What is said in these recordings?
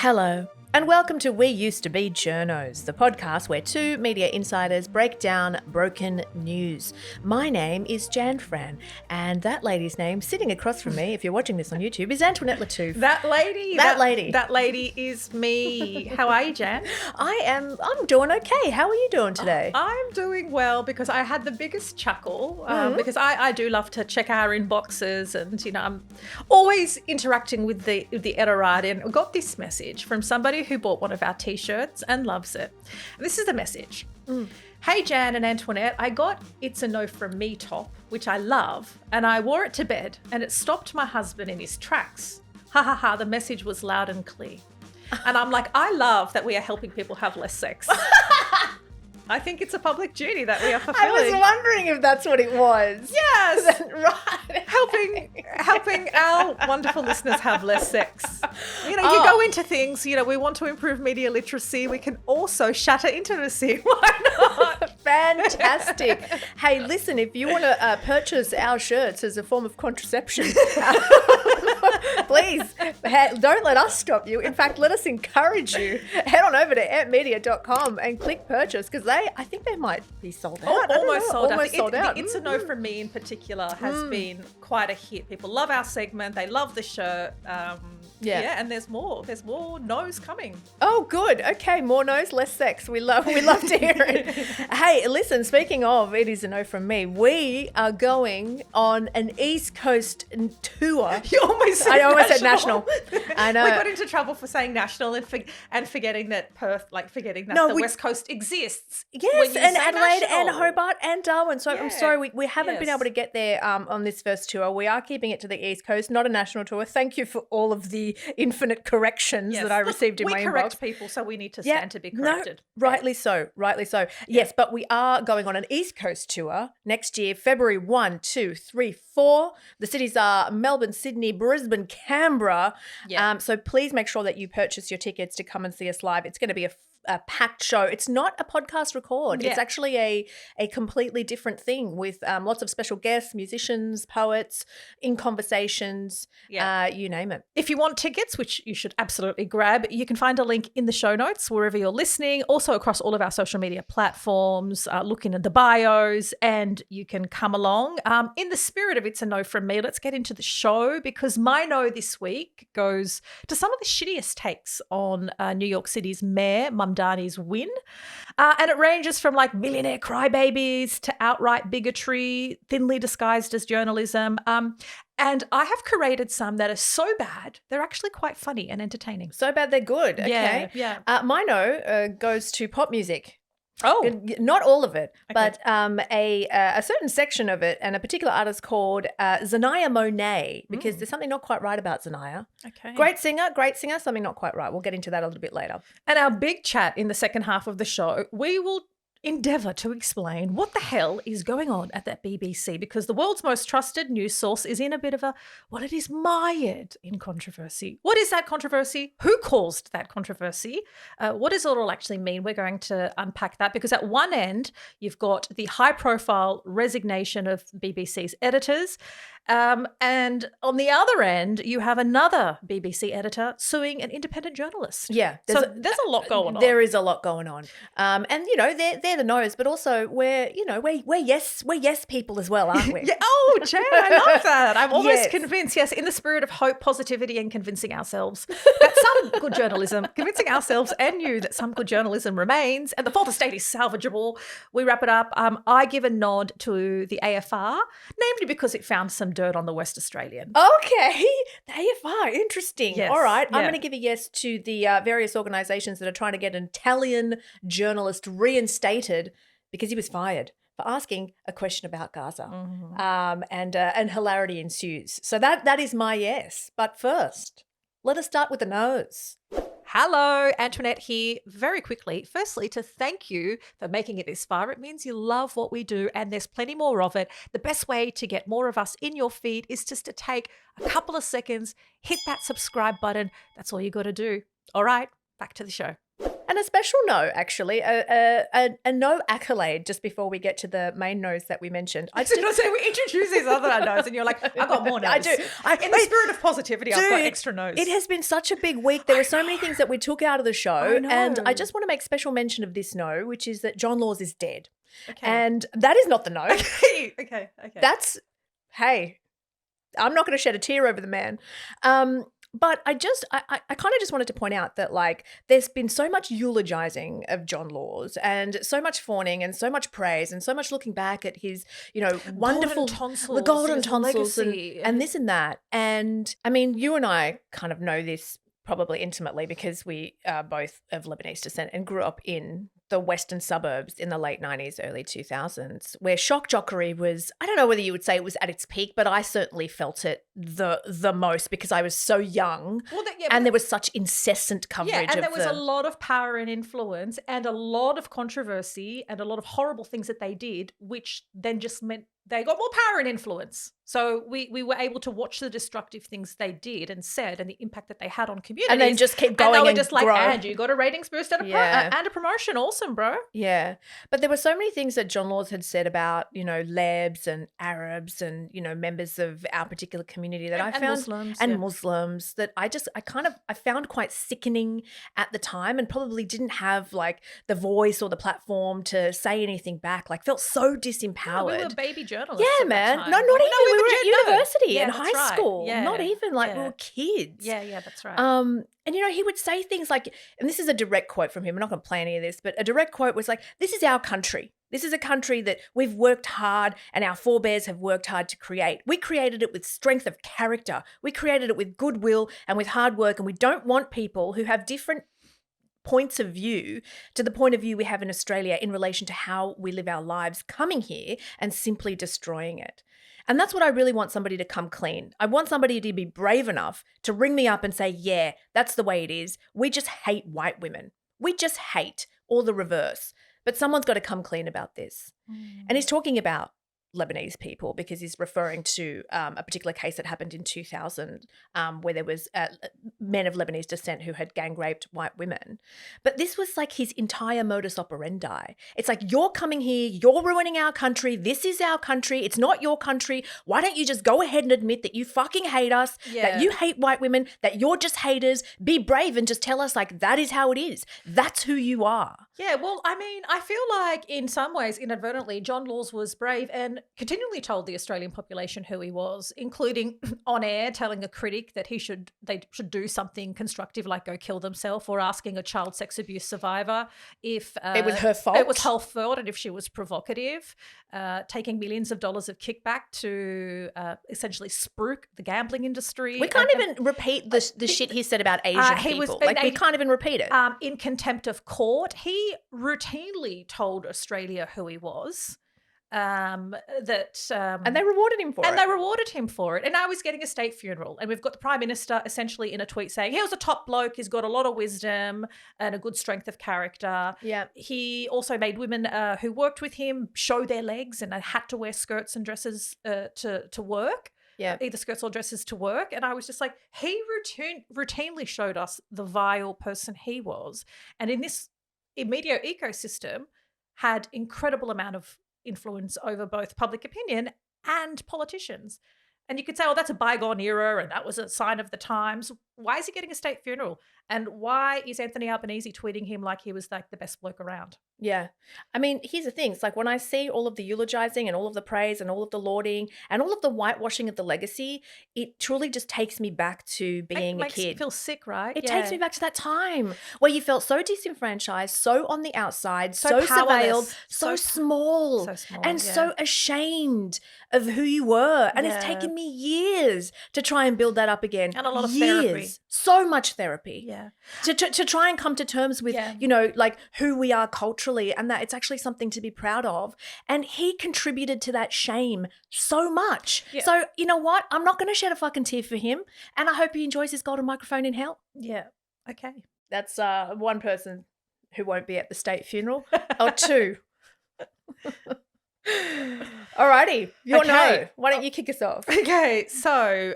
Hello, and welcome to We Used to Be Journos, the podcast where two media insiders break down broken news. My name is Jan Fran, and that lady's name, sitting across from me, if you're watching this on YouTube, is Antoinette Latouf. That lady is me. How are you, Jan? I'm doing okay. How are you doing today? I'm doing well because I had the biggest chuckle because I do love to check our inboxes and, I'm always interacting with the Eterati, and I got this message from somebody who bought one of our t-shirts and loves it. This is the message. Hey Jan and Antoinette, I got It's a No From Me top, which I love, and I wore it to bed and it stopped my husband in his tracks. Ha ha ha, the message was loud and clear. And I'm like, I love that we are helping people have less sex. I think it's a public duty that we are fulfilling. I was wondering if that's what it was. Yes. Right. Helping our wonderful listeners have less sex. You go into things, we want to improve media literacy. We can also shatter intimacy. Why not? Fantastic. Hey, listen, if you want to purchase our shirts as a form of contraception, please don't let us stop you. In fact, let us encourage you. Head on over to ampmedia.com and click purchase because I think they might be sold out. Almost sold out. The It's a No From Me in particular has been quite a hit. People love our segment. They love the shirt. And there's more. There's more no's coming. Oh, good. Okay, more no's, less sex. We love to hear it. Hey, listen, speaking of It Is a No From Me, we are going on an East Coast tour. You almost said national. I know. We got into trouble for saying national and forgetting that the West Coast exists. Yes, and Adelaide national. and Hobart and Darwin. So I'm sorry, we haven't been Yes. able to get there on this first tour. We are keeping it to the East Coast, not a national tour. Thank you for all of the infinite corrections that I received in my inbox. We correct people, so we need to stand to be corrected. No, rightly so. Yes, but we are going on an East Coast tour next year, February 1, 2, 3, 4. The cities are Melbourne, Sydney, Brisbane, Canberra. Yeah. So please make sure that you purchase your tickets to come and see us live. It's going to be a packed show. It's not a podcast record. Yeah. It's actually a completely different thing with lots of special guests, musicians, poets, in conversations, you name it. If you want tickets, which you should absolutely grab, you can find a link in the show notes wherever you're listening, also across all of our social media platforms, look in the bios, and you can come along. In the spirit of It's a No From Me, let's get into the show because my no this week goes to some of the shittiest takes on New York City's mayor, Mamdani's win. And it ranges from like millionaire crybabies to outright bigotry, thinly disguised as journalism. And I have curated some that are so bad, they're actually quite funny and entertaining. So bad they're good. Okay. Yeah. My no goes to pop music. Oh. Not all of it, Okay. but a certain section of it and a particular artist called Xania Monet, because there's something not quite right about Xania. Okay. Great singer, something not quite right. We'll get into that a little bit later. And our big chat in the second half of the show, we will endeavour to explain what the hell is going on at that BBC because the world's most trusted news source is in a bit of it is mired in controversy. What is that controversy? Who caused that controversy? What does it all actually mean? We're going to unpack that because at one end, you've got the high-profile resignation of BBC's editors, and on the other end, you have another BBC editor suing an independent journalist. Yeah. There's a lot going on. There is a lot going on. And, they're the no's, but also we're yes people as well, aren't we? Yeah. Oh, Jan, I love that. I'm almost Yes. convinced, in the spirit of hope, positivity, and convincing ourselves that some good journalism, convincing ourselves and you that some good journalism remains and the fourth estate is salvageable. We wrap it up. I give a nod to the AFR, namely because it found some dirt on the West Australian. Okay. The AFR, interesting. Yes. All right. I'm Yeah. going to give a yes to the various organisations that are trying to get an Italian journalist reinstated because he was fired for asking a question about Gaza. And hilarity ensues. So that is my yes. But first, let us start with the no's. Hello, Antoinette here. Very quickly, firstly, to thank you for making it this far. It means you love what we do and there's plenty more of it. The best way to get more of us in your feed is just to take a couple of seconds, hit that subscribe button. That's all you got to do. All right, back to the show. And a special no, actually, a no accolade just before we get to the main no's that we mentioned. I did not say we introduce these other no's and you're like, I've got more no's. I do. In the spirit of positivity, I've got extra no's. It has been such a big week. There were so many things that we took out of the show. And I just want to make special mention of this no, which is that John Laws is dead. Okay. And that is not the no. Okay. That's, hey, I'm not going to shed a tear over the man. But I kind of just wanted to point out that, like, there's been so much eulogizing of John Laws and so much fawning and so much praise and so much looking back at his, wonderful tonsils, the golden tonsils legacy. and this and that. And I mean, you and I kind of know this probably intimately because we are both of Lebanese descent and grew up in the western suburbs in the late 90s, early 2000s, where shock jockery was, I don't know whether you would say it was at its peak, but I certainly felt it the most because I was so young and there was such incessant coverage of and there was a lot of power and influence and a lot of controversy and a lot of horrible things that they did, which then just meant they got more power and influence. So we were able to watch the destructive things they did and said and the impact that they had on communities. And then just keep going and they were and just grow. like, and you got a ratings boost and a promotion. Awesome, bro. Yeah. But there were so many things that John Laws had said about, Lebs and Arabs and, members of our particular community that I found. Muslims. And Muslims that I found quite sickening at the time and probably didn't have like the voice or the platform to say anything back. Like felt so disempowered. We were baby journalists. Yeah, man. No, not even. We were at university and high right. school. Yeah. Not even like we were kids. Yeah, that's right. And, he would say things like, and this is a direct quote from him. I'm not going to play any of this, but a direct quote was like, this is our country. This is a country that we've worked hard and our forebears have worked hard to create. We created it with strength of character. We created it with goodwill and with hard work. And we don't want people who have different points of view to the point of view we have in Australia in relation to how we live our lives coming here and simply destroying it. And that's what I really want somebody to come clean. I want somebody to be brave enough to ring me up and say, yeah, that's the way it is. We just hate white women. We just hate, or the reverse. But someone's got to come clean about this. And he's talking about Lebanese people because he's referring to a particular case that happened in 2000 where there was men of Lebanese descent who had gang raped white women. But this was like his entire modus operandi. It's like, you're coming here, you're ruining our country. This is our country. It's not your country. Why don't you just go ahead and admit that you fucking hate us, that you hate white women, that you're just haters. Be brave and just tell us like that is how it is. That's who you are. Yeah, well, I mean, I feel like in some ways, inadvertently, John Laws was brave and continually told the Australian population who he was, including on air telling a critic that they should do something constructive like go kill themselves, or asking a child sex abuse survivor if it was her fault. It was her fault and if she was provocative, taking millions of dollars of kickback to essentially spruik the gambling industry. We can't even repeat the shit he said about Asian people. We can't even repeat it. In contempt of court, he routinely told Australia who he was. And they rewarded him for it. And they rewarded him for it. And now he's getting a state funeral. And we've got the Prime Minister essentially in a tweet saying, he was a top bloke, he's got a lot of wisdom and a good strength of character. Yeah. He also made women who worked with him show their legs and had to wear skirts and dresses to work. Yeah. Either skirts or dresses to work. And I was just like, he routinely showed us the vile person he was. And in this media ecosystem had incredible amount of influence over both public opinion and politicians. And you could say, oh, that's a bygone era and that was a sign of the times. Why is he getting a state funeral? And why is Anthony Albanese tweeting him like he was like the best bloke around? Yeah. I mean, here's the thing. It's like when I see all of the eulogizing and all of the praise and all of the lauding and all of the whitewashing of the legacy, it truly just takes me back to being a kid. Makes you feel sick, right? It takes me back to that time where you felt so disenfranchised, so on the outside, so surveilled, so small, and so ashamed of who you were. And it's taken me years to try and build that up again. And a lot of therapy. So much therapy. Yeah. To try and come to terms with, like who we are culturally, and that it's actually something to be proud of. And he contributed to that shame so much. Yeah. So you know what? I'm not going to shed a fucking tear for him. And I hope he enjoys his golden microphone in hell. Yeah. Okay. That's one person who won't be at the state funeral. Or two. Alrighty. You're no. Why don't you kick us off? Okay. So,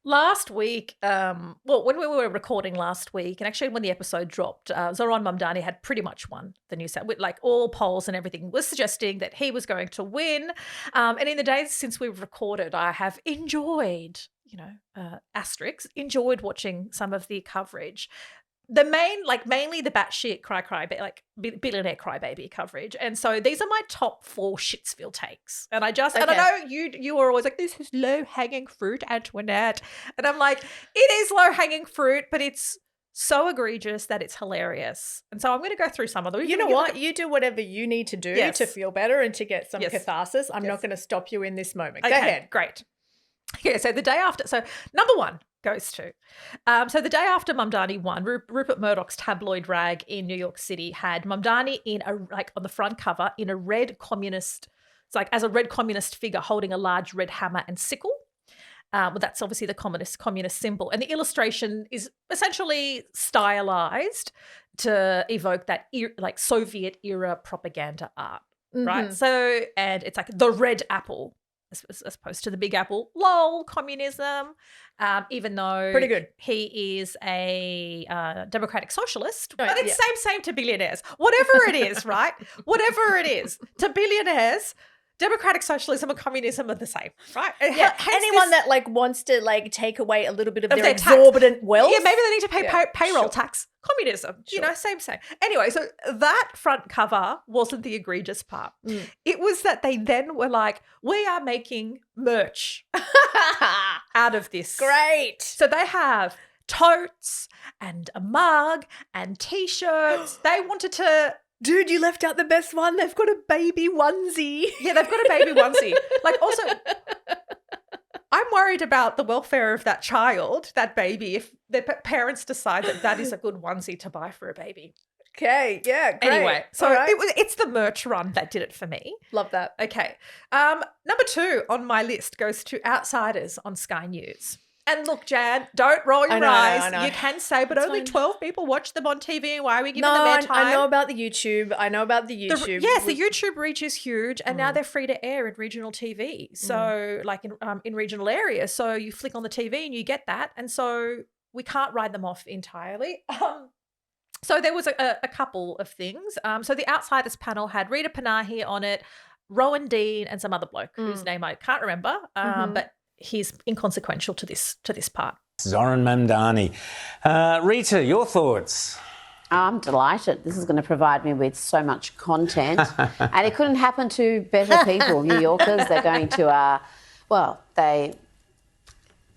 Last week, when we were recording last week, and actually when the episode dropped, Zoran Mamdani had pretty much won the New South, with like all polls and everything was suggesting that he was going to win. And in the days since we've recorded, I have enjoyed, asterisks, enjoyed watching some of the coverage. Mainly the batshit billionaire crybaby coverage. And so these are my top 4 Shitsville takes. And I know you were always like, this is low hanging fruit, Antoinette. And I'm like, it is low hanging fruit, but it's so egregious that it's hilarious. And so I'm going to go through some of them. You know what? You do whatever you need to do to feel better and to get some catharsis. I'm not going to stop you in this moment. Okay, go ahead. Great. Okay, so the day after, number 1 goes to. So the day after Mamdani won, Rupert Murdoch's tabloid rag in New York City had Mamdani on the front cover in a red communist, as a red communist figure holding a large red hammer and sickle. Well, that's obviously the communist symbol. And the illustration is essentially stylized to evoke that Soviet era propaganda art, right? So, and it's like the red apple, as opposed to the big apple. Lol, communism. Even though pretty good, he is a democratic socialist, but it's same to billionaires. Whatever it is, right? Whatever it is to billionaires, democratic socialism and communism are the same, right? Yeah. Anyone that wants to take away a little bit of their exorbitant wealth, maybe they need to pay payroll tax. Communism, same. Anyway, so that front cover wasn't the egregious part. It was that they then were like, we are making merch out of this. Great. So they have totes and a mug and T-shirts. They wanted to... Dude, you left out the best one. They've got a baby onesie. Yeah, they've got a baby onesie. Also... I'm worried about the welfare of that child, that baby, if their parents decide that is a good onesie to buy for a baby. Okay, yeah, great. Anyway, so it's the merch run that did it for me. Love that. Okay. Number 2 on my list goes to Outsiders on Sky News. And look, Jan, don't roll your eyes. I know. You can say, but only 12 people watch them on TV. Why are we giving them airtime? I know about the YouTube. The YouTube reach is huge, and now they're free to air in regional TV. So, in regional areas. So you flick on the TV and you get that. And so we can't write them off entirely. So there was a couple of things. So the Outsiders panel had Rita Panahi on it, Rowan Dean, and some other bloke whose name I can't remember, but he's inconsequential to this part. Zoran Mamdani. Rita, your thoughts? I'm delighted. This is going to provide me with so much content. And it couldn't happen to better people, New Yorkers. They're going to, they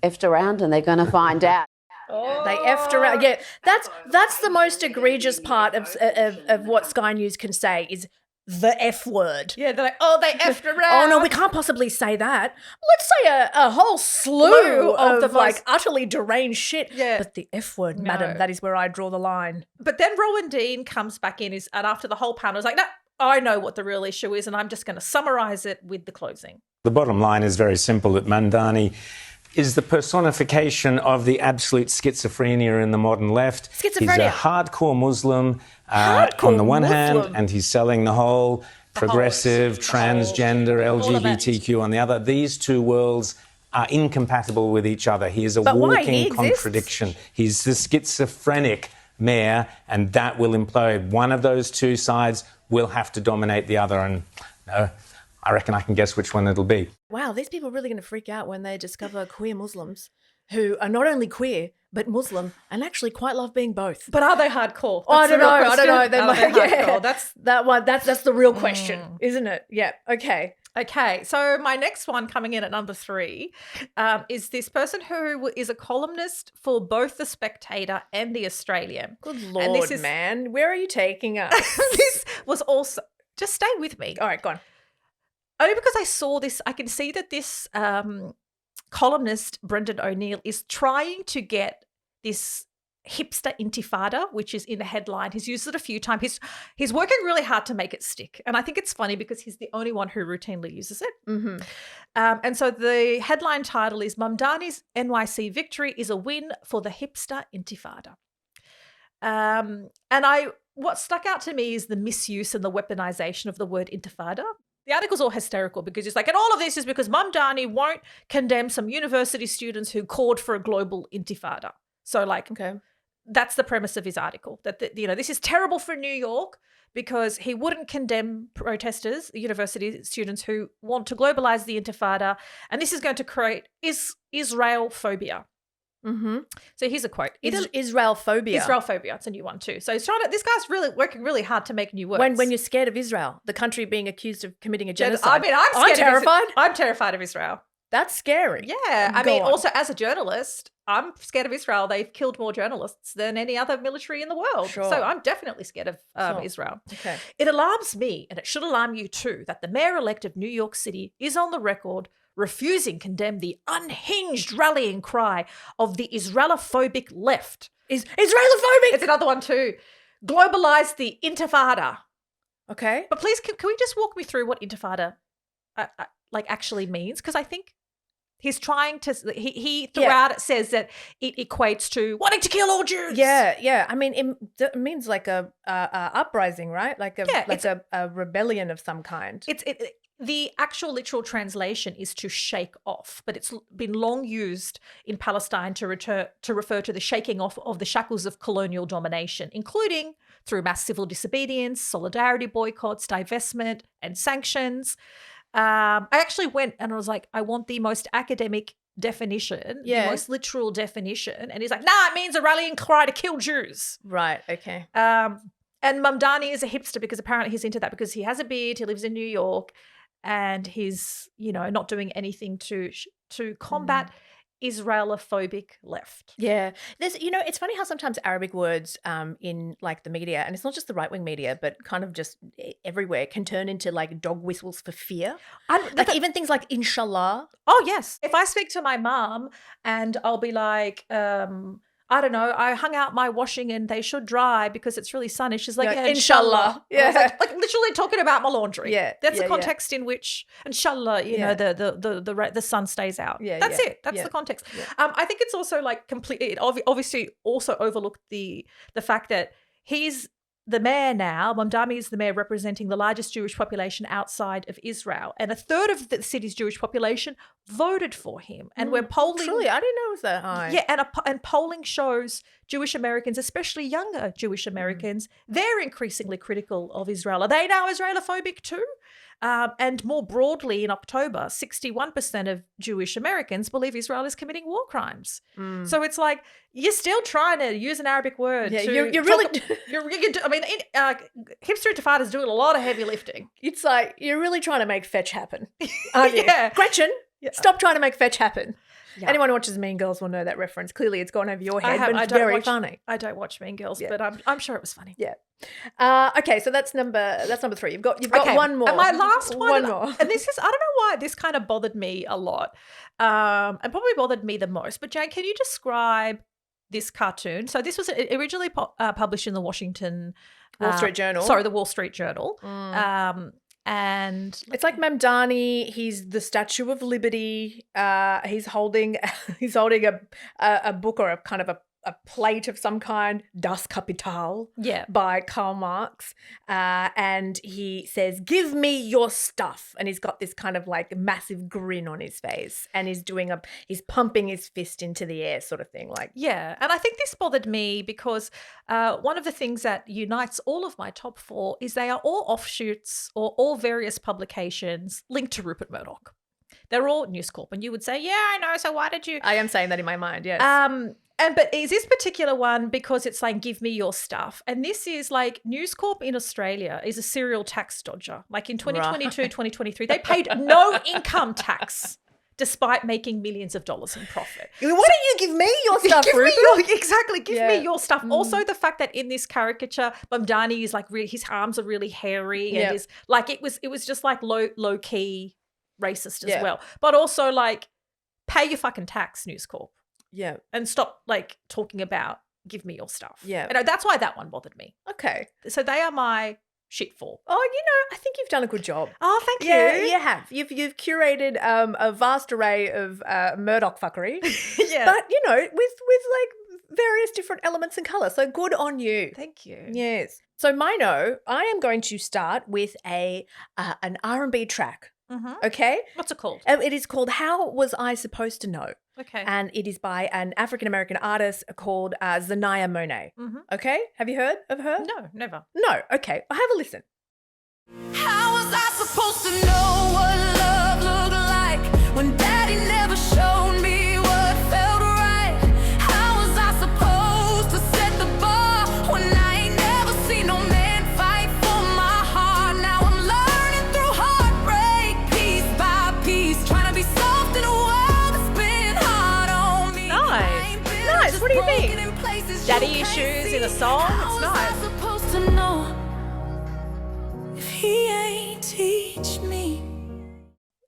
effed around and they're going to find out. They effed around. Yeah, that's the most egregious part of what Sky News can say is the F word. Yeah, they're like, they effed around. Oh, no, we can't possibly say that. Let's say a whole slew of the utterly deranged shit. Yeah. But the F word, madam, that is where I draw the line. But then Rowan Dean comes back in and after the whole panel is like, no, I know what the real issue is and I'm just going to summarise it with the closing. The bottom line is very simple, that Mamdani is the personification of the absolute schizophrenia in the modern left. He's a hardcore Muslim on the one hand, and he's selling the whole progressive, transgender, LGBTQ on the other. These two worlds are incompatible with each other. He is a walking contradiction. He's the schizophrenic mayor, and that will implode. One of those two sides will have to dominate the other, and I reckon I can guess which one it'll be. Wow, these people are really going to freak out when they discover queer Muslims who are not only queer, but Muslim and actually quite love being both. But are they hardcore? I don't know. They might be hardcore. That's the real question, isn't it? Yeah, okay. Okay, so my next one coming in at number 3 is this person who is a columnist for both The Spectator and The Australian. Good Lord, man. Where are you taking us? This was also... Just stay with me. All right, go on. Only because I saw this, I can see that this columnist, Brendan O'Neill, is trying to get this hipster intifada, which is in the headline. He's used it a few times. He's working really hard to make it stick. And I think it's funny because he's the only one who routinely uses it. Mm-hmm. And so the headline title is Mamdani's NYC victory is a win for the hipster intifada. What stuck out to me is the misuse and the weaponization of the word intifada. The article's all hysterical because it's like, and all of this is because Mamdani won't condemn some university students who called for a global intifada. So like, that's the premise of his article, that, this is terrible for New York because he wouldn't condemn protesters, university students who want to globalize the intifada, and this is going to create Israel phobia. Mm-hmm. So here's a quote. Israel phobia. Israel phobia. It's a new one too. So he's this guy's really working really hard to make new words. When you're scared of Israel, the country being accused of committing a genocide. I mean, I'm terrified. I'm terrified of Israel. That's scary. Yeah. I mean, also as a journalist, I'm scared of Israel. They've killed more journalists than any other military in the world. Sure. So I'm definitely scared of Israel. Okay. It alarms me, and it should alarm you too, that the mayor-elect of New York City is on the record refusing condemn the unhinged rallying cry of the Israelophobic left. Israelophobic! It's another one too. Globalize the intifada. Okay. But please, can we just walk me through what intifada actually means? Because I think he's trying to, he throughout it says that it equates to wanting to kill all Jews. Yeah. I mean, it means like a uprising, right? Like a rebellion of some kind. The actual literal translation is to shake off, but it's been long used in Palestine to refer to the shaking off of the shackles of colonial domination, including through mass civil disobedience, solidarity boycotts, divestment, and sanctions. I actually went and I was like, I want the most academic definition, the most literal definition. And he's like, nah, it means a rallying cry to kill Jews. Right, okay. And Mamdani is a hipster because apparently he's into that because he has a beard, he lives in New York, and he's, not doing anything to combat Israelophobic left. Yeah. There's, it's funny how sometimes Arabic words in like the media, and it's not just the right-wing media, but kind of just everywhere, can turn into like dog whistles for fear. Even things like inshallah. Oh, yes. If I speak to my mom and I'll be like, I don't know, I hung out my washing and they should dry because it's really sunny. She's like, yeah, inshallah. Yeah. Like literally talking about my laundry. Yeah. That's the context in which, inshallah, the sun stays out. Yeah. That's it. That's the context. Yeah. I think it's also like completely, it obviously also overlooked the fact that he's the mayor now. Mamdani is the mayor representing the largest Jewish population outside of Israel. And a third of the city's Jewish population voted for him. And we're polling. Truly, I didn't know it was that high. Yeah, and polling shows Jewish Americans, especially younger Jewish Americans, they're increasingly critical of Israel. Are they now Israelophobic too? And more broadly, in October, 61% of Jewish Americans believe Israel is committing war crimes. So it's like you're still trying to use an Arabic word. Yeah, to you're really. Hipster Intifada is doing a lot of heavy lifting. It's like you're really trying to make fetch happen, aren't you? Yeah. Gretchen, stop trying to make fetch happen. Yeah. Anyone who watches Mean Girls will know that reference. Clearly, it's gone over your head, but it's very funny. I don't watch Mean Girls, but I'm sure it was funny. Yeah. Okay, so that's number 3. You've got one more. And my last one more. And this is, I don't know why this kind of bothered me a lot, and probably bothered me the most. But Jane, can you describe this cartoon? So this was originally published in the Wall Street Journal. The Wall Street Journal. And it's like Mamdani. He's the Statue of Liberty. He's holding a book or a kind of a plate of some kind, Das Kapital, by Karl Marx. And he says, "Give me your stuff." And he's got this kind of like massive grin on his face, and he's pumping his fist into the air, sort of thing. Like, yeah. And I think this bothered me because one of the things that unites all of my top 4 is they are all offshoots or all various publications linked to Rupert Murdoch. They're all News Corp, and you would say, "Yeah, I know. So why did you?" I am saying that in my mind. Yes. But is this particular one because it's like, give me your stuff? And this is like News Corp in Australia is a serial tax dodger. Like in 2022, 2023, they paid no income tax despite making millions of dollars in profit. Why don't you give me your stuff, Give Rupert? me your stuff. Also, the fact that in this caricature, Mamdani is like his arms are really hairy and is like it was just like low key racist as well. But also like pay your fucking tax, News Corp. Yeah. And stop like talking about give me your stuff. Yeah. And that's why that one bothered me. Okay. So they are my shit 4. Oh, I think you've done a good job. Oh, thank you. Yeah, you have. You've curated a vast array of Murdoch fuckery. Yeah. But, with like various different elements and colour. So good on you. Thank you. Yes. So Mino, I am going to start with an R&B track. Okay? What's it called? It is called How Was I Supposed to Know? Okay. And it is by an African-American artist called Xania Monet. Okay? Have you heard of her? No, never. No. Okay. Well, have a listen. How was I supposed to know what love looked like when daddy never showed me what felt right? How was I supposed to set the bar when I ain't never seen no man fight for my heart? Now I'm learning through heartbreak, piece by piece, trying to be soft in a world that's been hard on me. Nice. What do you think? Daddy issues in a song? It's nice. How was I supposed to know if he ain't teach me?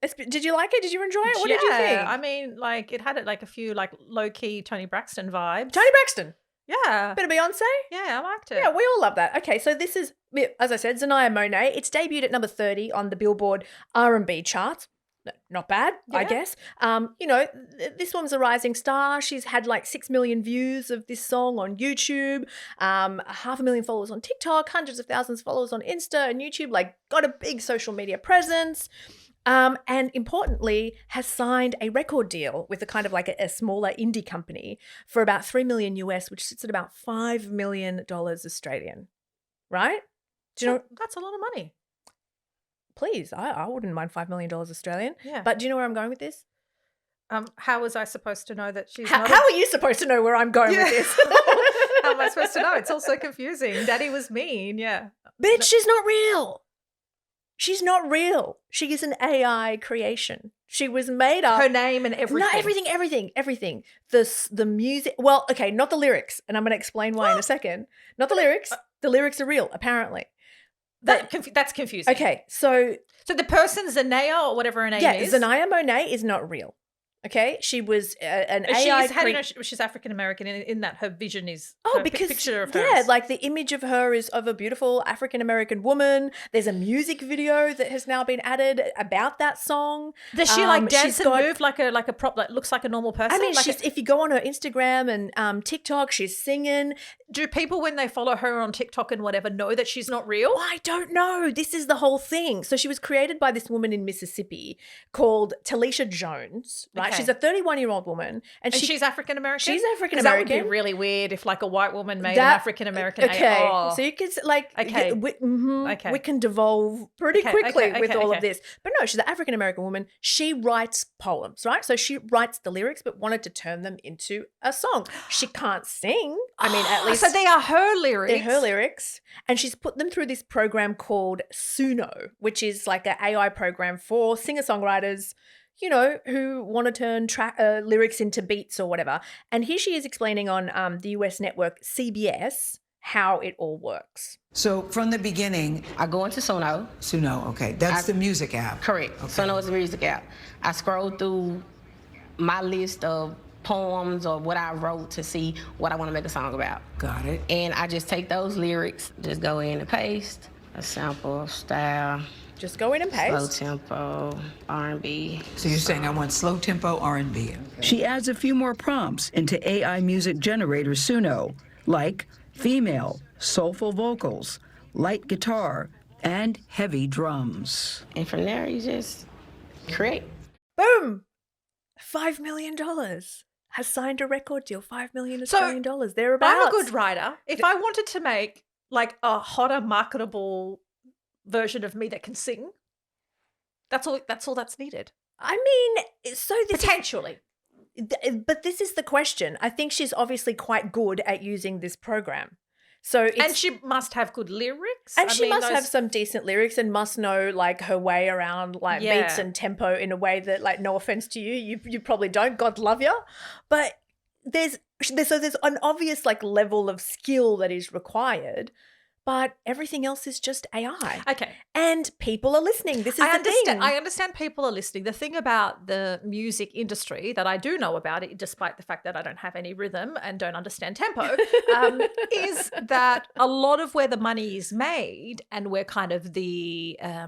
Did you like it? Did you enjoy it? What did you think? I mean, like it had like a few like low-key Toni Braxton vibes. Toni Braxton. Yeah. Bit of Beyonce. Yeah, I liked it. Yeah, we all love that. Okay, so this is, as I said, Xania Monet. It's debuted at number 30 on the Billboard R&B charts. Not bad, I guess. This woman's a rising star. She's had like 6 million views of this song on YouTube, 500,000 followers on TikTok, hundreds of thousands of followers on Insta and YouTube, like got a big social media presence. And importantly, has signed a record deal with a kind of like a smaller indie company for about $3 million US, which sits at about $5 million Australian. Right? Do you know? That's a lot of money. Please, I wouldn't mind $5 million Australian. Yeah. But do you know where I'm going with this? How was I supposed to know that she's How are you supposed to know where I'm going with this? How am I supposed to know? It's all so confusing. Daddy was mean, yeah. Bitch, she's not real. She's not real. She is an AI creation. She was made up. Her name and everything. No, everything. The music. Well, okay, not the lyrics. And I'm going to explain why in a second. Not the lyrics. The lyrics are real, apparently. That's confusing. Okay, so the person Xania or whatever her name is. Yeah, Xania Monet is not real. Okay, she was an AI. She's African American in that her vision is because picture of hers. like the image of her is of a beautiful African American woman. There's a music video that has now been added about that song. Does she like dance and move like a prop that looks like a normal person? I mean, if you go on her Instagram and TikTok, she's singing. Do people when they follow her on TikTok and whatever know that she's not real? I don't know. This is the whole thing. So she was created by this woman in Mississippi called Talisha Jones, right? Okay. She's a 31-year-old woman. And she's African American? She's African American. That would be really weird if like a white woman made an African American. Okay. So you can okay. We can devolve pretty quickly with all of this. But no, she's an African American woman. She writes poems, right? So she writes the lyrics but wanted to turn them into a song. She can't sing. I mean, at least. So they are her lyrics. They're her lyrics. And she's put them through this program called Suno, which is like an AI program for singer-songwriters, who want to turn lyrics into beats or whatever. And here she is explaining on the US network CBS how it all works. So from the beginning, I go into Suno. Suno, okay, that's the music app. Correct. Okay. Suno is the music app. I scroll through my list of poems or what I wrote to see what I want to make a song about. Got it. And I just take those lyrics, just go in and paste a sample, style. Just go in and paste. Slow tempo, R&B. So you're saying I want slow tempo R&B. Okay. She adds a few more prompts into AI music generator Suno, like female, soulful vocals, light guitar, and heavy drums. And from there, you just create. Boom! $5 million. Has signed a record deal, $5 million Australian dollars. Thereabouts. I'm a good writer. If I wanted to make like a hotter, marketable version of me that can sing, that's all that's needed. I mean, so this potentially. But this is the question. I think she's obviously quite good at using this program. And she must have good lyrics. And she must have some decent lyrics and must know like her way around like beats and tempo in a way that, like, no offense to you probably don't. God love you. But there's an obvious like level of skill that is required. But everything else is just AI. Okay. And people are listening. This is the thing. I understand people are listening. The thing about the music industry that I do know about it, despite the fact that I don't have any rhythm and don't understand tempo, is that a lot of where the money is made and where kind of the I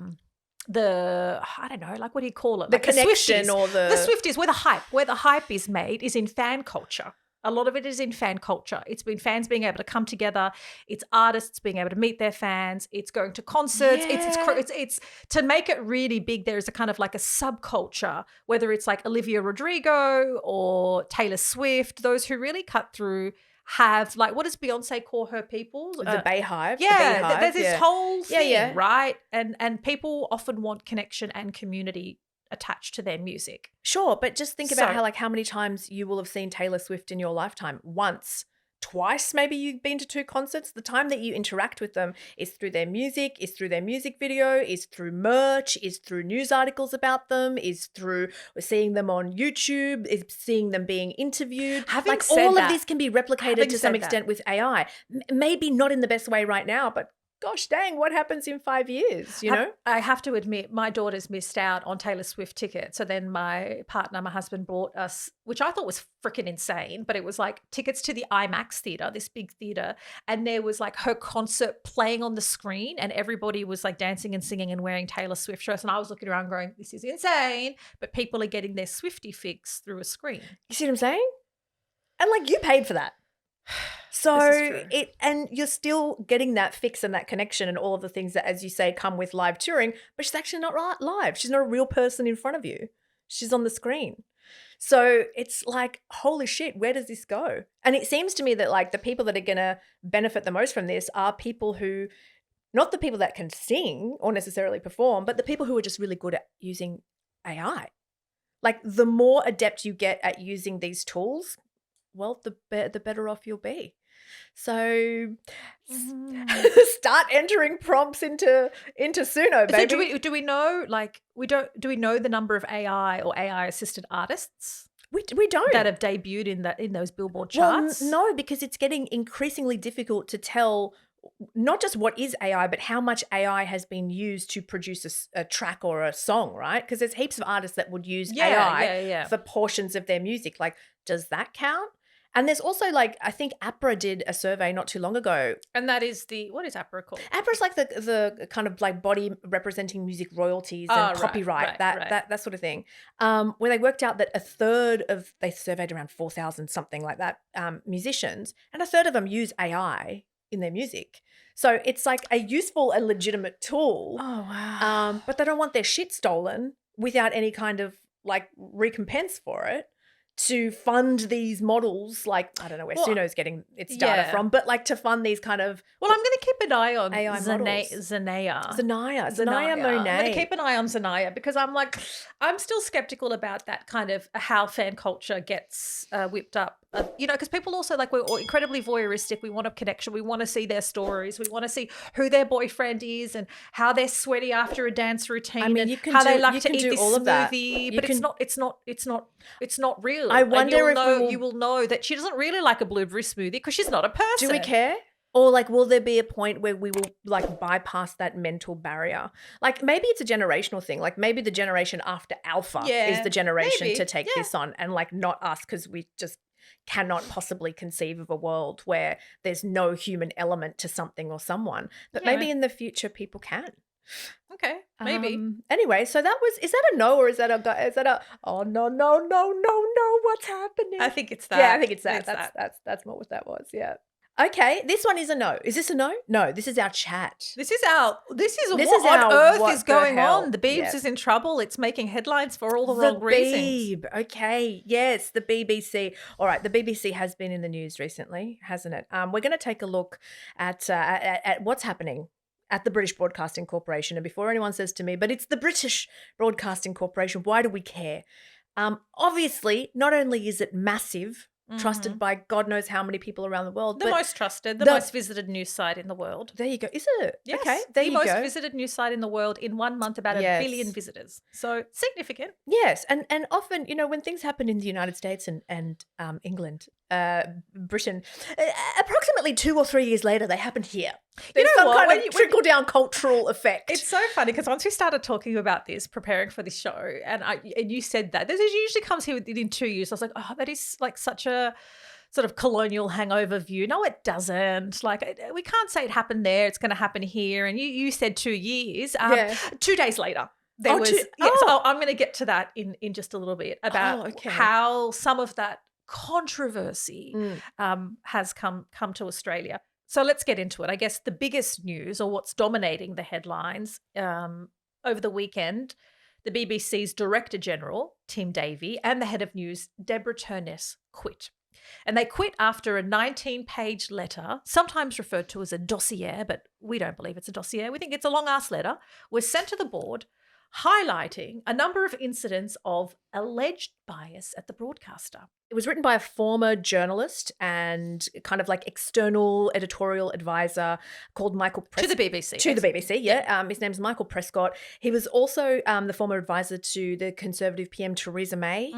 don't know, like what do you call it? The like connection the Swifties, where the hype is made is in fan culture. A lot of it is in fan culture. It's been fans being able to come together. It's artists being able to meet their fans. It's going to concerts. It's to make it really big. There is a kind of like a subculture, whether it's like Olivia Rodrigo or Taylor Swift, those who really cut through have like, what does Beyonce call her people? The Bayhive. Yeah, the Bayhive, there's this whole thing, yeah. right? And people often want connection and community attached to their music. Sure, but just think about how many times you will have seen Taylor Swift in your lifetime. Once, twice, maybe you've been to 2 concerts. The time that you interact with them is through their music, is through their music video, is through merch, is through news articles about them, is through seeing them on YouTube, is seeing them being interviewed. Having said all that, of this can be replicated to some extent with AI. Maybe not in the best way right now, but gosh dang, what happens in 5 years, you know? I have to admit, my daughters missed out on Taylor Swift tickets. So then my partner, my husband, bought us, which I thought was freaking insane, but it was like tickets to the IMAX theater, this big theater. And there was like her concert playing on the screen and everybody was like dancing and singing and wearing Taylor Swift shirts. And I was looking around going, this is insane. But people are getting their Swiftie fix through a screen. You see what I'm saying? And like you paid for that. So and you're still getting that fix and that connection and all of the things that, as you say, come with live touring, but she's actually not live. She's not a real person in front of you. She's on the screen. So it's like, holy shit, where does this go? And it seems to me that like the people that are going to benefit the most from this are people who, not the people that can sing or necessarily perform, but the people who are just really good at using AI. Like the more adept you get at using these tools, well, the better off you'll be. So start entering prompts into Suno, baby. So do we know do we know the number of AI or AI assisted artists? We don't. That have debuted in those Billboard charts? Well, no, because it's getting increasingly difficult to tell not just what is AI, but how much AI has been used to produce a track or a song, right? Because there's heaps of artists that would use AI for portions of their music. Like, does that count? And there's also like, I think APRA did a survey not too long ago. And that is what is APRA called? APRA is like the kind of like body representing music royalties and copyright, that sort of thing. Where they worked out that they surveyed around 4,000 something like that musicians, and a third of them use AI in their music. So it's like a useful and legitimate tool. Oh, wow. But they don't want their shit stolen without any kind of like recompense for it to fund these models. Like, I don't know where Suno's getting its data from, but like to fund these kind of. Well, I'm going to keep an eye on AI models. Xania Monet. I'm going to keep an eye on Xania because I'm still skeptical about that kind of how fan culture gets whipped up. Because people also we're incredibly voyeuristic. We want a connection. We want to see their stories. We want to see who their boyfriend is and how they're sweaty after a dance routine. I mean, and you can how do, they like you to can eat do this all of that. smoothie. But it's not real. I wonder if you will know that she doesn't really like a blueberry smoothie because she's not a person. Do we care? Or like, will there be a point where we will like bypass that mental barrier? Like maybe it's a generational thing. Like maybe the generation after Alpha is the generation to take this on, and like not us, because we just cannot possibly conceive of a world where there's no human element to something or someone. But maybe in the future people can. Okay, maybe. Anyway, so is that a no, or is that a oh no, what's happening? I think it's that. Yeah, I think it's that. That's more what that was. Yeah. Okay, this one is a no. Is this a no? No, this is our chat. This is what on earth is going on. The Beebs is in trouble. It's making headlines for all the wrong reasons. Beeb. Okay, yes, the BBC. All right, the BBC has been in the news recently, hasn't it? We're going to take a look at what's happening at the British Broadcasting Corporation. And before anyone says to me, but it's the British Broadcasting Corporation, why do we care? Obviously, not only is it massive, trusted by God knows how many people around the world. The most trusted, the most visited news site in the world. There you go. Is it? Yes, okay, there you go. The most visited news site in the world in 1 month, about 1 billion visitors. So significant. Yes, and often, when things happen in the United States and England, Britain, approximately 2 or 3 years later, they happened here. There's some kind of trickle-down cultural effect. It's so funny because once we started talking about this, preparing for this show, and you said that, this usually comes here within 2 years. I was like, oh, that is like such a sort of colonial hangover view. No, it doesn't. Like, we can't say it happened there. It's going to happen here. And you said 2 years. 2 days later. So I'm going to get to that in just a little bit about how some of that controversy has come to Australia. So let's get into it. I guess the biggest news, or what's dominating the headlines over the weekend, the BBC's Director General, Tim Davie, and the head of news, Deborah Turness, quit. And they quit after a 19-page letter, sometimes referred to as a dossier, but we don't believe it's a dossier. We think it's a long-ass letter, was sent to the board highlighting a number of incidents of alleged bias at the broadcaster. It was written by a former journalist and kind of like external editorial advisor called Michael Prescott. To the BBC. To the BBC, yeah. His name's Michael Prescott. He was also the former advisor to the Conservative PM Theresa May.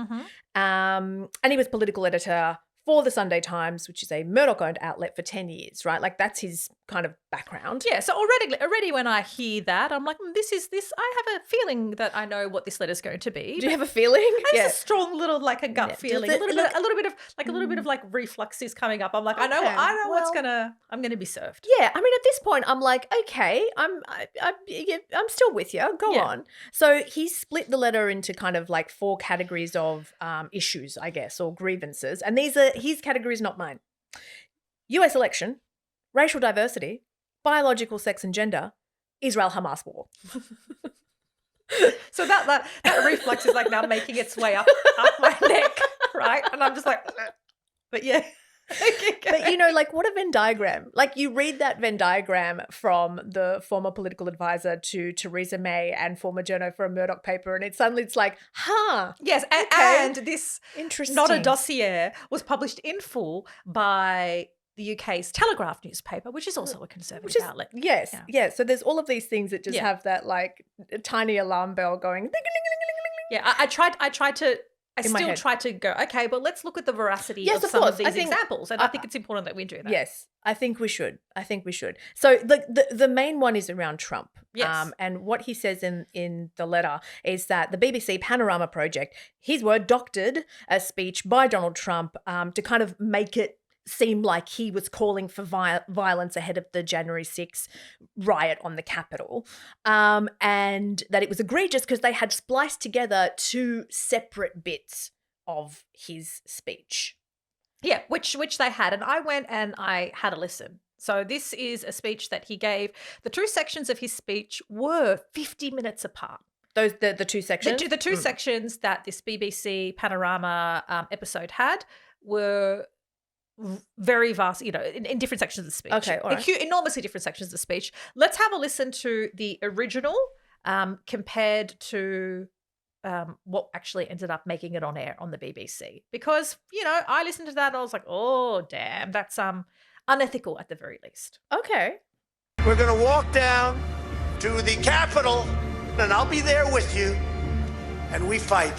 And he was political editor for the Sunday Times, which is a Murdoch-owned outlet, for 10 years, right? Like that's his kind of background. Yeah, so already when I hear that, I'm like, this. I have a feeling that I know what this letter's going to be. Do you have a feeling? It's a strong little, like a gut feeling. A little bit of like reflux is coming up. I'm like, I know I'm gonna be served. Yeah, I mean, at this point, I'm like, okay, I'm still with you. Go on. So he split the letter into kind of like 4 categories of issues, I guess, or grievances, and these are his categories, not mine. US election, racial diversity, biological sex and gender, Israel-Hamas war. So that reflex is like now making its way up my neck, right? And I'm just like, but yeah. But, you know, like what a Venn diagram. Like you read that Venn diagram from the former political advisor to Theresa May and former journo for a Murdoch paper, and it's like, Yes, and this interesting, not a dossier, was published in full by the UK's Telegraph newspaper, which is also a conservative outlet. Yes, yeah. So there's all of these things that just have that like tiny alarm bell going. Yeah, I tried to go, okay, but let's look at the veracity of some of these examples. And I think it's important that we do that. Yes, I think we should. So the main one is around Trump. Yes. And what he says in the letter is that the BBC Panorama Project, his word, doctored a speech by Donald Trump to kind of make it seem like he was calling for violence ahead of the January 6th riot on the Capitol, and that it was egregious because they had spliced together 2 separate bits of his speech. Yeah, which they had, and I went and I had a listen. So this is a speech that he gave. The 2 sections of his speech were 50 minutes apart. Those the 2 sections? The 2 sections that this BBC Panorama episode had were very vast, you know, in different sections of the speech. Okay, all right. Enormously different sections of the speech. Let's have a listen to the original compared to what actually ended up making it on air on the BBC. Because, you know, I listened to that and I was like, oh, damn, that's unethical at the very least. Okay. We're going to walk down to the Capitol, and I'll be there with you, and we fight.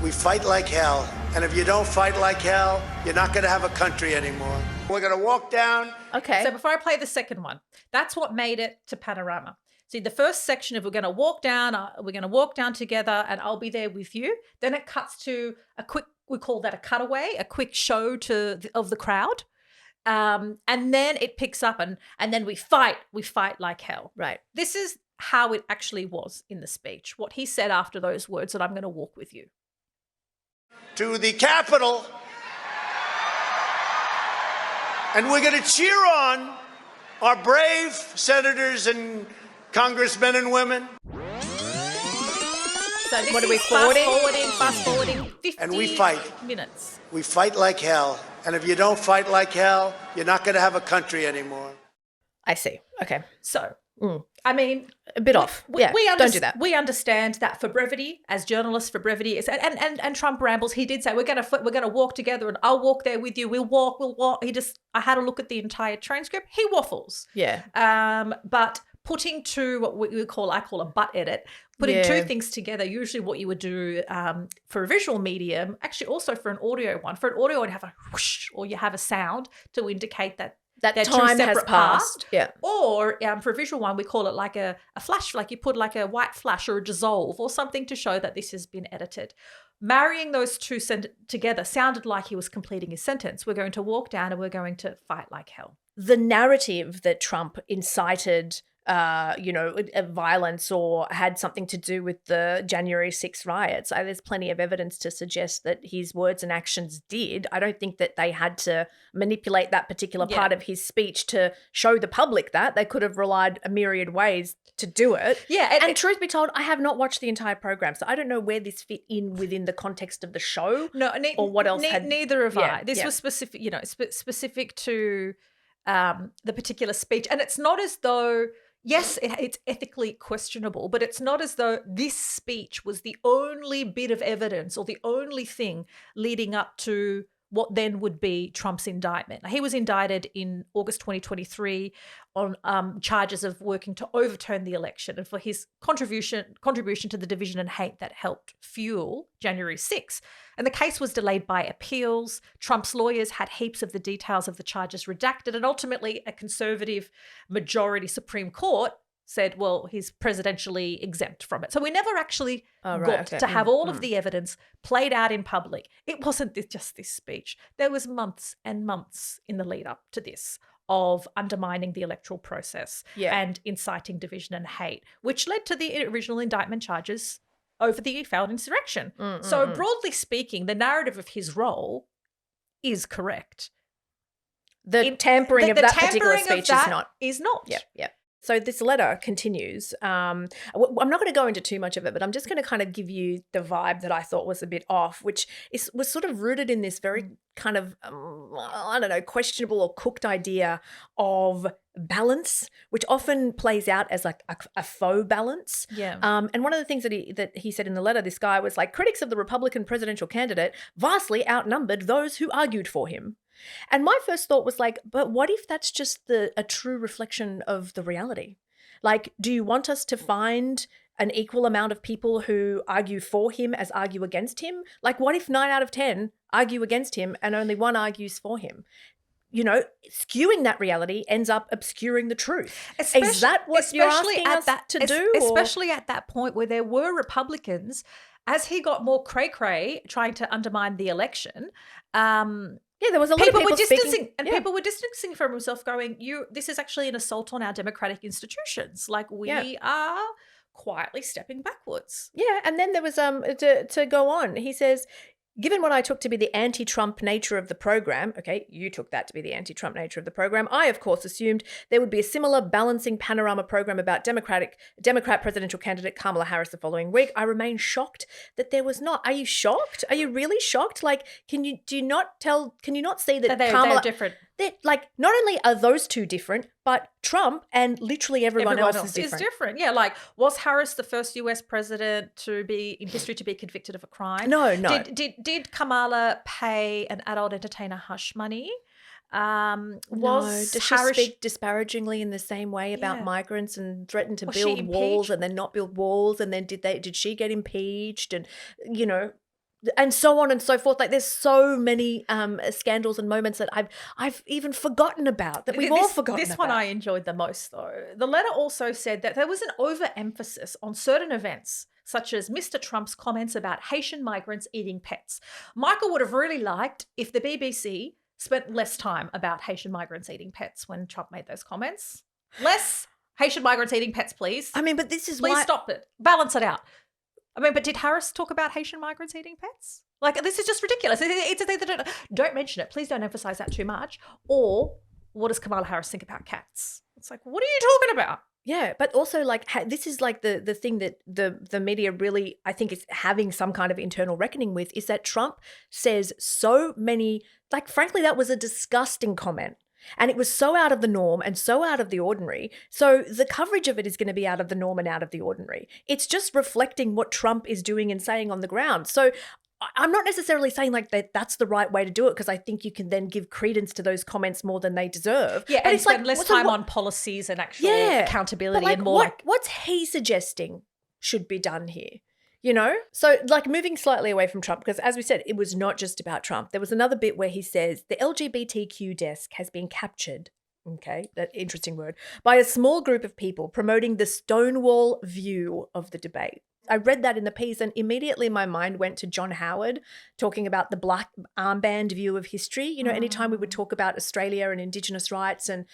We fight like hell. And if you don't fight like hell, you're not going to have a country anymore. We're going to walk down. Okay. So before I play the second one, that's what made it to Panorama. See, the first section of we're going to walk down together and I'll be there with you. Then it cuts to a quick, we call that a cutaway, a quick show of the crowd. And then it picks up and then we fight like hell. Right. This is how it actually was in the speech, what he said after those words that I'm going to walk with you. To the Capitol, and we're going to cheer on our brave senators and congressmen and women. So this what are is we fast forwarding 50 and we fight. minutes. We fight like hell, and if you don't fight like hell, you're not going to have a country anymore. I see. Okay. So, I mean, a bit off. Don't do that. We understand that for brevity, as journalists, for brevity, is and Trump rambles. He did say we're gonna walk together, and I'll walk there with you. We'll walk. I had a look at the entire transcript. He waffles. Yeah. But putting I call a butt edit, putting 2 things together. Usually, what you would do for a visual medium, actually also for an audio one. For an audio, you'd have a whoosh, or you have a sound to indicate that time has passed. Yeah. Or for a visual one, we call it like a flash, like you put like a white flash or a dissolve or something to show that this has been edited. Marrying those 2 together sounded like he was completing his sentence. We're going to walk down and we're going to fight like hell. The narrative that Trump incited violence or had something to do with the January 6th riots. There's plenty of evidence to suggest that his words and actions did. I don't think that they had to manipulate that particular part of his speech to show the public that. They could have relied a myriad ways to do it. Yeah. And truth be told, I have not watched the entire program, so I don't know where this fit in within the context of the show. No, or what else neither have I. This was specific, specific to the particular speech. And it's not as though, yes, it's ethically questionable, but it's not as though this speech was the only bit of evidence or the only thing leading up to what then would be Trump's indictment. He was indicted in August 2023 on charges of working to overturn the election and for his contribution to the division and hate that helped fuel January 6th. And the case was delayed by appeals. Trump's lawyers had heaps of the details of the charges redacted, and ultimately a conservative majority Supreme Court said, well, he's presidentially exempt from it. So we never actually got to have all of the evidence played out in public. It wasn't just this speech. There was months and months in the lead up to this of undermining the electoral process and inciting division and hate, which led to the original indictment charges over the failed insurrection. So broadly speaking, the narrative of his role is correct. The tampering of that particular speech is not. Yep. So this letter continues. I'm not going to go into too much of it, but I'm just going to kind of give you the vibe that I thought was a bit off, which was sort of rooted in this very kind of, questionable or cooked idea of balance, which often plays out as like a faux balance. Yeah. And one of the things that he said in the letter, this guy was like, critics of the Republican presidential candidate vastly outnumbered those who argued for him. And my first thought was like, but what if that's just a true reflection of the reality? Like, do you want us to find an equal amount of people who argue for him as argue against him? Like, what if 9 out of 10 argue against him and only 1 argues for him? Skewing that reality ends up obscuring the truth. Is that what you're asking us to do? Especially at that point where there were Republicans, as he got more cray-cray trying to undermine the election, there was a lot of people distancing, and people were distancing from himself, going, this is actually an assault on our democratic institutions. Like, we are quietly stepping backwards. Yeah, and then there was to go on. He says, given what I took to be the anti-Trump nature of the program, okay, you took that to be the anti-Trump nature of the program, I, of course, assumed there would be a similar balancing panorama program about Democrat presidential candidate Kamala Harris the following week. I remain shocked that there was not. Are you shocked? Are you really shocked? Like, can you not see that they're different? Like, not only are those two different, but Trump and literally everyone else is different. Yeah, like, was Harris the first US president in history to be convicted of a crime? No. Did Kamala pay an adult entertainer hush money? Does she speak disparagingly in the same way about migrants and threaten to build walls and then not build walls? And then did she get impeached? And, and so on and so forth. Like, there's so many scandals and moments that I've even forgotten about, that we've all forgotten about. This one I enjoyed the most, though. The letter also said that there was an overemphasis on certain events, such as Mr. Trump's comments about Haitian migrants eating pets. Michael would have really liked if the BBC spent less time about Haitian migrants eating pets when Trump made those comments. Less Haitian migrants eating pets, please. I mean, but this is Please stop it. Balance it out. I mean, but did Harris talk about Haitian migrants eating pets? Like, this is just ridiculous. Don't mention it. Please don't emphasize that too much. Or what does Kamala Harris think about cats? It's like, what are you talking about? Yeah, but also, like, this is like the thing that the media really, I think, is having some kind of internal reckoning with, is that Trump says so many, like, frankly, that was a disgusting comment. And it was so out of the norm and so out of the ordinary. So the coverage of it is going to be out of the norm and out of the ordinary. It's just reflecting what Trump is doing and saying on the ground. So I'm not necessarily saying like that's the right way to do it, because I think you can then give credence to those comments more than they deserve. Yeah, but and spend less time on policies and actual accountability, like, and more what's he suggesting should be done here? So like, moving slightly away from Trump, because as we said, it was not just about Trump. There was another bit where he says the LGBTQ desk has been captured, okay, that interesting word, by a small group of people promoting the Stonewall view of the debate. I read that in the piece and immediately my mind went to John Howard talking about the black armband view of history. You know, anytime we would talk about Australia and Indigenous rights and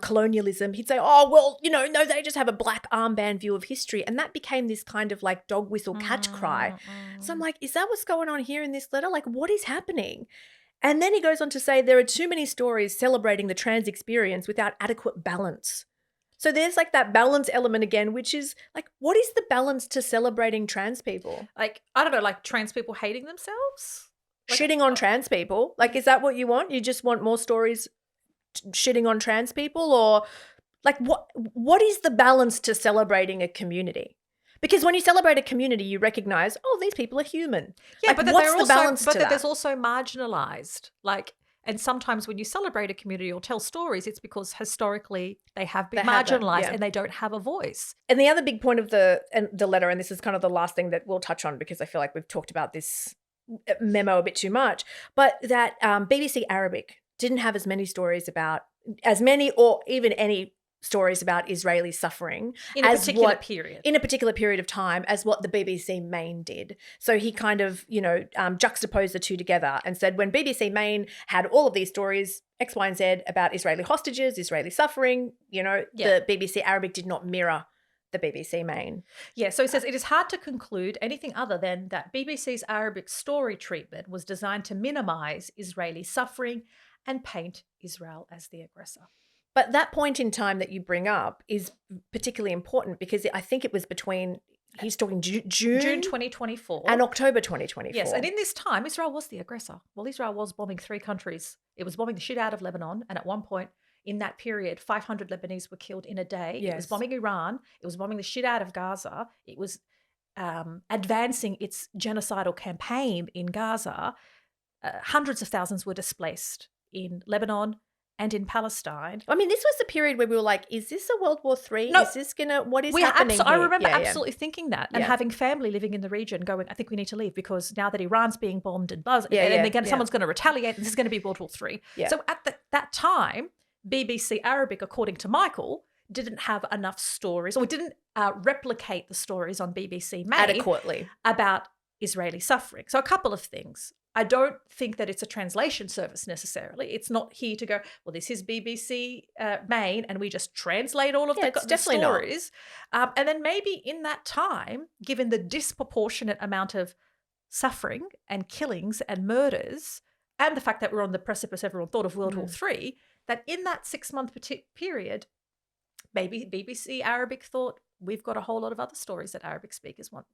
colonialism, he'd say, oh, well, you know, no, they just have a black armband view of history. And that became this kind of like dog whistle catch cry. So I'm like, is that what's going on here in this letter? Like, what is happening? And then he goes on to say there are too many stories celebrating the trans experience without adequate balance. So there's like that balance element again, which is like, what is the balance to celebrating trans people? Like, I don't know, like trans people hating themselves? Like, shitting on trans people? Like, is that what you want? You just want more stories shitting on trans people? Or like, what is the balance to celebrating a community? Because when you celebrate a community, you recognize, oh, these people are human. Yeah, like, but what's the balance to that? there's also marginalized. Like, and sometimes when you celebrate a community or tell stories, it's because historically they have been marginalized and they don't have a voice. And the other big point of the letter, and this is kind of the last thing that we'll touch on because I feel like we've talked about this memo a bit too much, but that BBC Arabic didn't have as many or even any stories about Israeli suffering in a particular period of time as what the BBC Main did. So he kind of, juxtaposed the two together and said when BBC Main had all of these stories, X, Y, and Z about Israeli hostages, Israeli suffering, the BBC Arabic did not mirror the BBC Main. Yeah, so he says it is hard to conclude anything other than that BBC's Arabic story treatment was designed to minimize Israeli suffering and paint Israel as the aggressor. But that point in time that you bring up is particularly important because I think it was between, he's talking June 2024 and October 2024. Yes, and in this time, Israel was the aggressor. Well, Israel was bombing 3 countries. It was bombing the shit out of Lebanon, and at one point in that period, 500 Lebanese were killed in a day. Yes. It was bombing Iran. It was bombing the shit out of Gaza. It was advancing its genocidal campaign in Gaza. Hundreds of thousands were displaced in Lebanon and in Palestine. I mean, this was the period where we were like, is this a World War III? No, is this what is happening here? I remember absolutely thinking that and having family living in the region going, I think we need to leave because now that Iran's being bombed and someone's going to retaliate and this is going to be World War III. Yeah. So at that time, BBC Arabic, according to Michael, didn't have enough stories or didn't replicate the stories on BBC Main adequately about Israeli suffering. So a couple of things. I don't think that it's a translation service necessarily. It's not here to go, well, this is BBC Main and we just translate all of the stories. And then maybe in that time, given the disproportionate amount of suffering and killings and murders and the fact that we're on the precipice, everyone thought of World War III, that in that 6-month period, maybe BBC Arabic thought, we've got a whole lot of other stories that Arabic speakers want.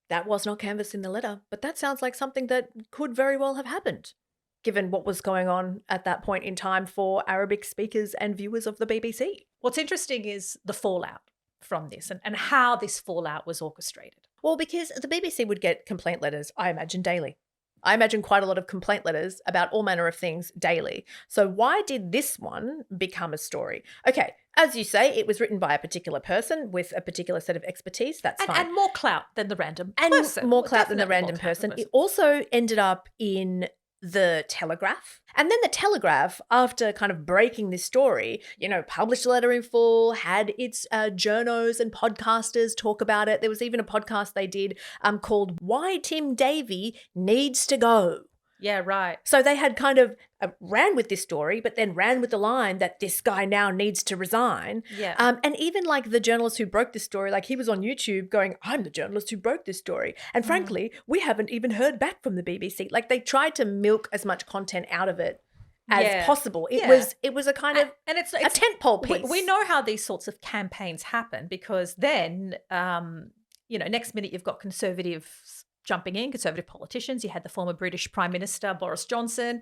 That was not canvassed in the letter, but that sounds like something that could very well have happened, given what was going on at that point in time for Arabic speakers and viewers of the BBC. What's interesting is the fallout from this and how this fallout was orchestrated. Well, because the BBC would get complaint letters, I imagine, daily. I imagine quite a lot of complaint letters about all manner of things daily. So why did this one become a story? Okay, as you say, it was written by a particular person with a particular set of expertise. That's fine. And more clout than the random person. More clout than the random person. It also ended up in the Telegraph. And then the Telegraph, after kind of breaking this story, published a letter in full, had its journos and podcasters talk about it. There was even a podcast they did called Why Tim Davie Needs to Go. Yeah, right. So they had kind of ran with this story, but then ran with the line that this guy now needs to resign. Yeah. And even like the journalist who broke this story, like he was on YouTube going, I'm the journalist who broke this story. And frankly, we haven't even heard back from the BBC. Like they tried to milk as much content out of it as possible. It was a kind of a tentpole piece. We know how these sorts of campaigns happen because then, next minute you've got conservatives jumping in, conservative politicians. You had the former British Prime Minister, Boris Johnson.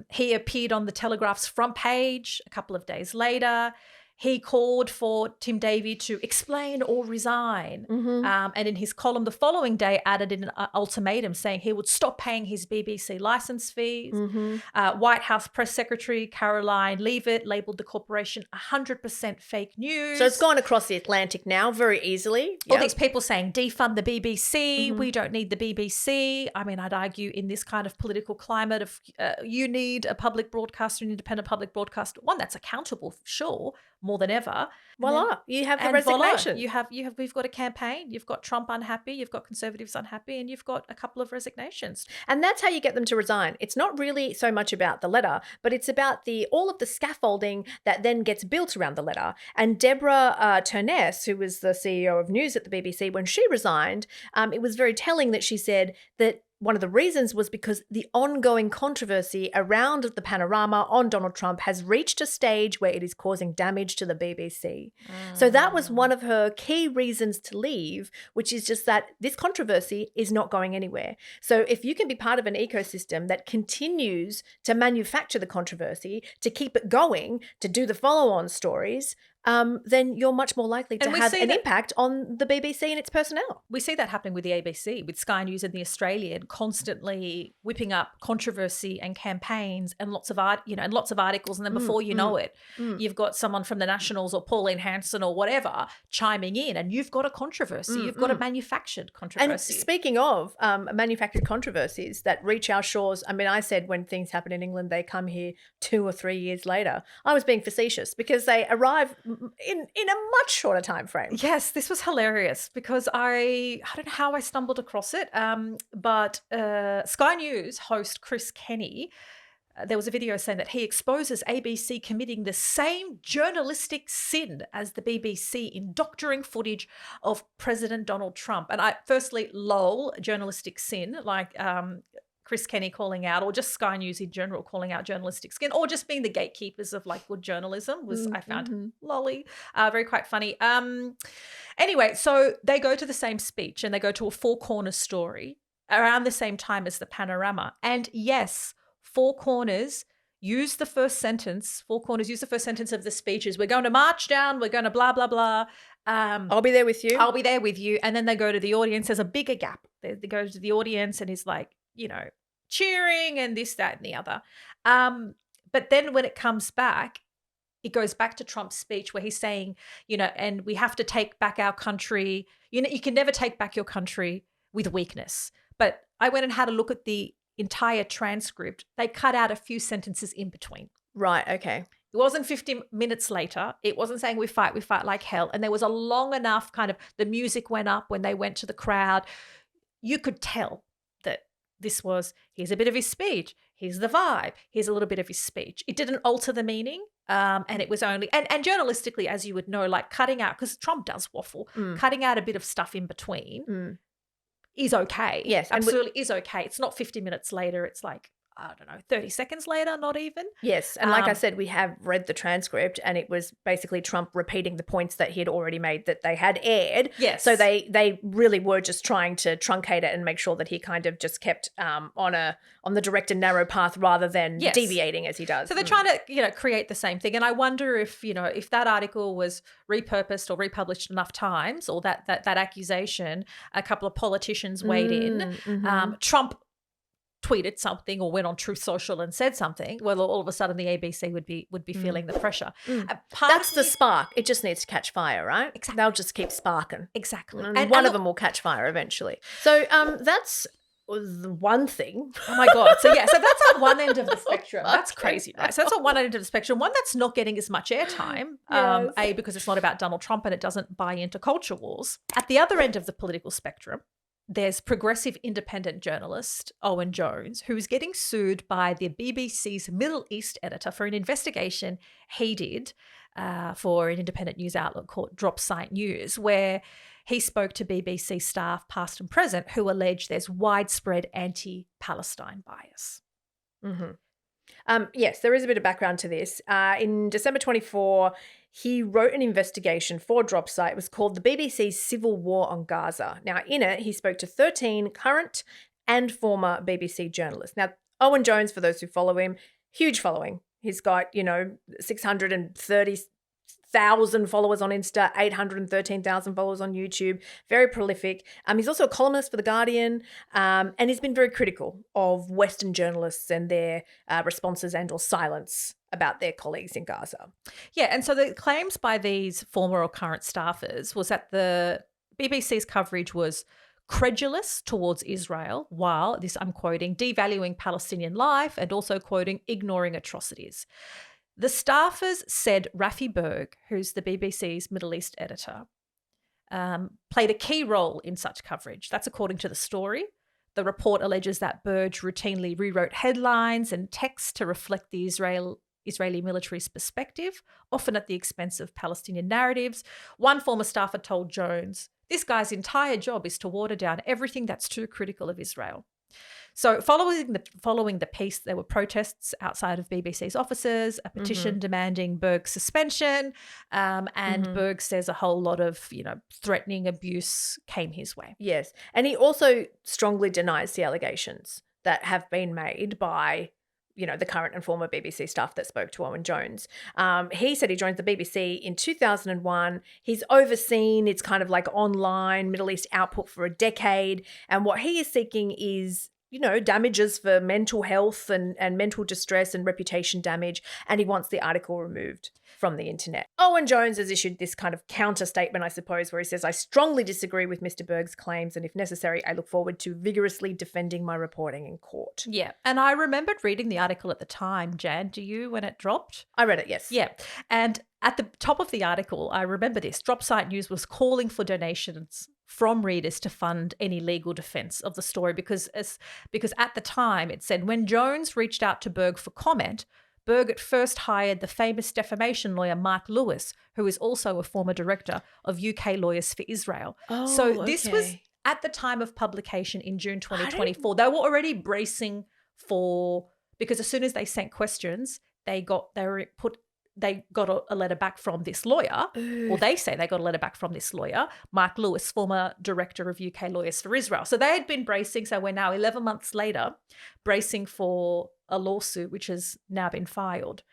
He appeared on the Telegraph's front page a couple of days later. He called for Tim Davie to explain or resign. And in his column the following day added in an ultimatum saying he would stop paying his BBC licence fees. White House Press Secretary Caroline Leavitt labelled the corporation 100% fake news. So it's gone across the Atlantic now very easily. All these people saying defund the BBC, we don't need the BBC. I mean, I'd argue in this kind of political climate of you need a public broadcaster, an independent public broadcaster, one that's accountable, sure, more than ever. Voila, you have the And voila, resignation. we've got a campaign. You've got Trump unhappy. You've got Conservatives unhappy, and you've got a couple of resignations. And that's how you get them to resign. It's not really so much about the letter, but it's about all of the scaffolding that then gets built around the letter. And Deborah Turness, who was the CEO of News at the BBC, when she resigned, it was very telling that she said that one of the reasons was because the ongoing controversy around the panorama on Donald Trump has reached a stage where it is causing damage to the BBC. So that was one of her key reasons to leave, which is just that this controversy is not going anywhere. So if you can be part of an ecosystem that continues to manufacture the controversy, to keep it going, to do the follow-on stories, then you're much more likely to have an impact on the BBC and its personnel. We see that happening with the ABC, with Sky News and the Australian, constantly whipping up controversy and campaigns and lots of articles, and then before you know it, you've got someone from the Nationals or Pauline Hanson or whatever chiming in, and you've got a controversy. You've got a manufactured controversy. And speaking of manufactured controversies that reach our shores, I mean, I said when things happen in England, they come here 2 or 3 years later. I was being facetious because they arrive in a much shorter time frame. Yes, this was hilarious because I don't know how I stumbled across it, but Sky News host Chris Kenny, there was a video saying that he exposes ABC committing the same journalistic sin as the BBC in doctoring footage of President Donald Trump. And firstly, lol, journalistic sin, like Chris Kenny calling out, or just Sky News in general calling out journalistic sin, or just being the gatekeepers of like good journalism was, I found lolly, very quite funny. Anyway, so they go to the same speech and they go to a Four Corners story around the same time as the panorama. And yes, Four Corners use the first sentence of the speeches. We're going to march down. We're going to blah, blah, blah. I'll be there with you. I'll be there with you. And then they go to the audience. There's a bigger gap. They go to the audience and he's like, cheering and this, that, and the other. But then when it comes back, it goes back to Trump's speech where he's saying, and we have to take back our country. You can never take back your country with weakness. But I went and had a look at the entire transcript. They cut out a few sentences in between. Right, okay. It wasn't 50 minutes later. It wasn't saying we fight like hell. And there was a long enough the music went up when they went to the crowd. You could tell that this was, here's a bit of his speech, here's the vibe, here's a little bit of his speech. It didn't alter the meaning, and it was only, and journalistically, as you would know, like cutting out, because Trump does waffle, cutting out a bit of stuff in between is okay. Yes. Absolutely is okay. It's not 50 minutes later, it's like, I don't know, 30 seconds later, not even. Yes. And like I said, we have read the transcript and it was basically Trump repeating the points that he had already made that they had aired. Yes. So they really were just trying to truncate it and make sure that he kind of just kept on the direct and narrow path rather than deviating as he does. So they're trying to, create the same thing. And I wonder if that article was repurposed or republished enough times, or that accusation, a couple of politicians weighed in. Trump tweeted something or went on Truth Social and said something, well, all of a sudden the ABC would be feeling the pressure. That's the spark. It just needs to catch fire, right? Exactly. They'll just keep sparking. Exactly. And one of them will catch fire eventually. So that's the one thing. Oh my God. So that's at one end of the spectrum. That's crazy, right? So that's at one end of the spectrum. One that's not getting as much airtime, A, because it's not about Donald Trump and it doesn't buy into culture wars. At the other end of the political spectrum, there's progressive independent journalist Owen Jones, who is getting sued by the BBC's Middle East editor for an investigation he did for an independent news outlet called Drop Site News, where he spoke to BBC staff, past and present, who allege there's widespread anti-Palestine bias. Yes, there is a bit of background to this. In December 24, he wrote an investigation for Dropsite. It was called The BBC's Civil War on Gaza. Now, in it, he spoke to 13 current and former BBC journalists. Now, Owen Jones, for those who follow him, huge following. He's got, 630,000 followers on Insta, 813,000 followers on YouTube, very prolific. He's also a columnist for The Guardian, and he's been very critical of Western journalists and their responses and or silence about their colleagues in Gaza. Yeah, and so the claims by these former or current staffers was that the BBC's coverage was credulous towards Israel, while, this I'm quoting, devaluing Palestinian life and also quoting, ignoring atrocities. The staffers said Rafi Berg, who's the BBC's Middle East editor, played a key role in such coverage. That's according to the story. The report alleges that Berg routinely rewrote headlines and text to reflect the Israeli military's perspective, often at the expense of Palestinian narratives. One former staffer told Jones, "This guy's entire job is to water down everything that's too critical of Israel." So following the piece, there were protests outside of BBC's offices, a petition demanding Berg's suspension, and Berg says a whole lot of, threatening abuse came his way. Yes. And he also strongly denies the allegations that have been made by, the current and former BBC staff that spoke to Owen Jones. He said he joined the BBC in 2001. He's overseen its kind of like online Middle East output for a decade. And what he is seeking is damages for mental health and mental distress and reputation damage, and he wants the article removed from the internet. Owen Jones has issued this kind of counter statement, I suppose, where he says, "I strongly disagree with Mr. Berg's claims, and if necessary, I look forward to vigorously defending my reporting in court." Yeah, and I remembered reading the article at the time, Jan. Do you, when it dropped? I read it, yes. Yeah, and at the top of the article, I remember this, Dropsite News was calling for donations from readers to fund any legal defence of the story because at the time it said when Jones reached out to Berg for comment, Berg at first hired the famous defamation lawyer Mark Lewis, who is also a former director of UK Lawyers for Israel. So this was at the time of publication in June 2024. They were already bracing for, because as soon as they sent questions, they got a letter back from this lawyer, or they say they got a letter back from this lawyer, Mark Lewis, former director of UK Lawyers for Israel. So they had been bracing, so we're now 11 months later, bracing for a lawsuit which has now been filed.